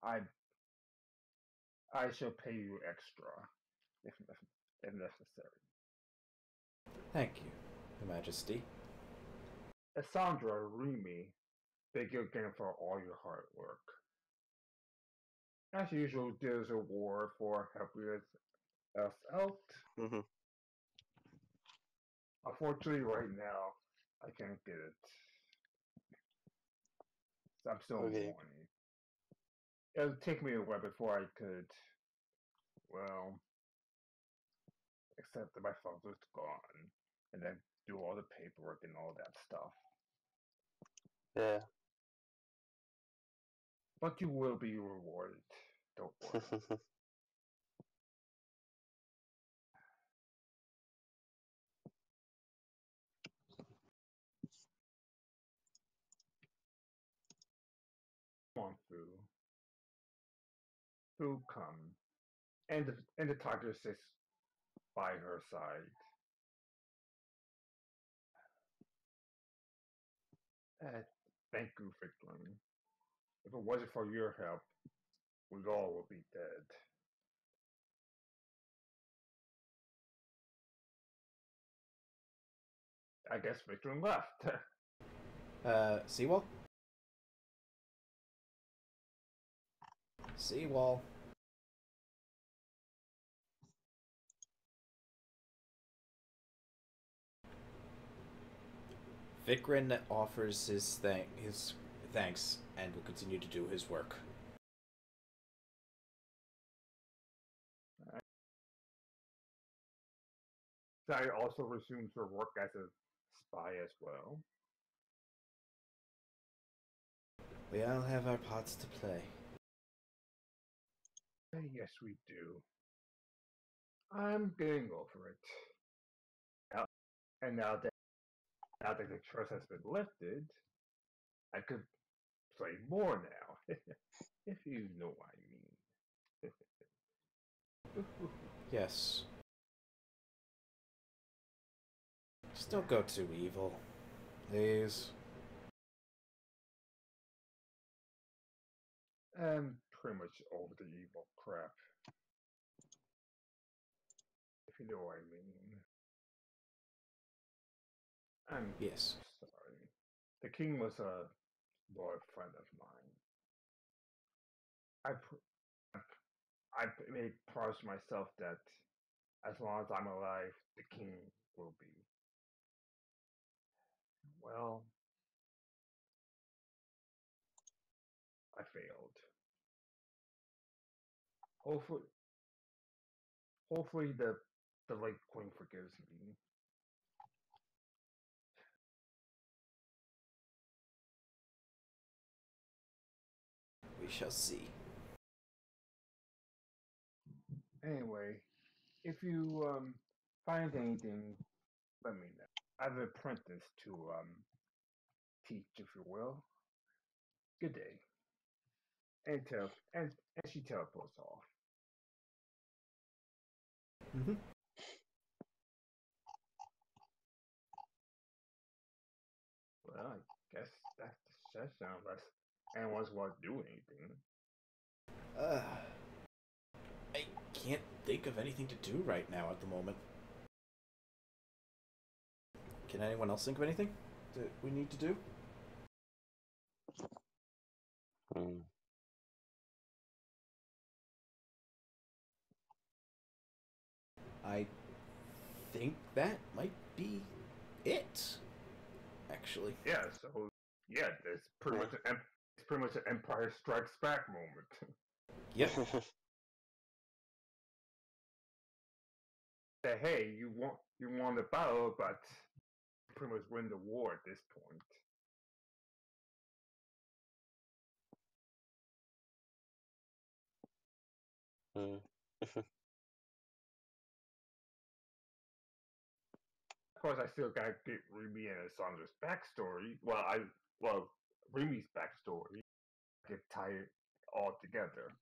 Speaker 3: I shall pay you extra if necessary.
Speaker 4: Thank you, Your Majesty.
Speaker 3: Cassandra Remy, thank you again for all your hard work. As usual, there's a reward for helping us out.
Speaker 5: Mm-hmm.
Speaker 3: Unfortunately, right now, I can't get it. So I'm still mourning. It would take me a while before I could, well, accept that my father's gone, and then do all the paperwork and all that stuff.
Speaker 5: Yeah.
Speaker 3: But you will be rewarded. Don't worry. Come on, Fu. Fu, come. And the tiger sits by her side. Thank you, Victorine. If it wasn't for your help, we all would be dead. I guess Victorine left.
Speaker 4: Seawall? Seawall. Vikrin offers his thanks and will continue to do his work.
Speaker 3: Sai also resumes her work as a spy as well.
Speaker 4: We all have our parts to play.
Speaker 3: Yes, we do. I'm getting over it. Now that the trust has been lifted, I could play more now. If you know what I mean.
Speaker 4: Yes. Just don't go too evil. Please.
Speaker 3: I'm pretty much over the evil crap. If you know what I mean. I'm
Speaker 4: Yes.
Speaker 3: sorry. The king was a loyal friend of mine. I made promise to myself that as long as I'm alive, the king will be. Well, I failed. Hopefully the late queen forgives me.
Speaker 4: We shall see.
Speaker 3: Anyway, if you find anything, let me know. I have an apprentice to teach, if you will. Good day. And she teleports off.
Speaker 4: Mm-hmm.
Speaker 3: Well, I guess that sounds like anyone's want to do anything.
Speaker 4: I can't think of anything to do right now at the moment. Can anyone else think of anything that we need to do? I think that might be it, actually.
Speaker 3: Yeah, so yeah, it's pretty much an Empire Strikes Back moment.
Speaker 4: Yep.
Speaker 3: Say, hey, you won the battle, but you pretty much win the war at this point. Of course, I still gotta get Remy and Sandra's backstory. Remy's backstory. Get tied all together.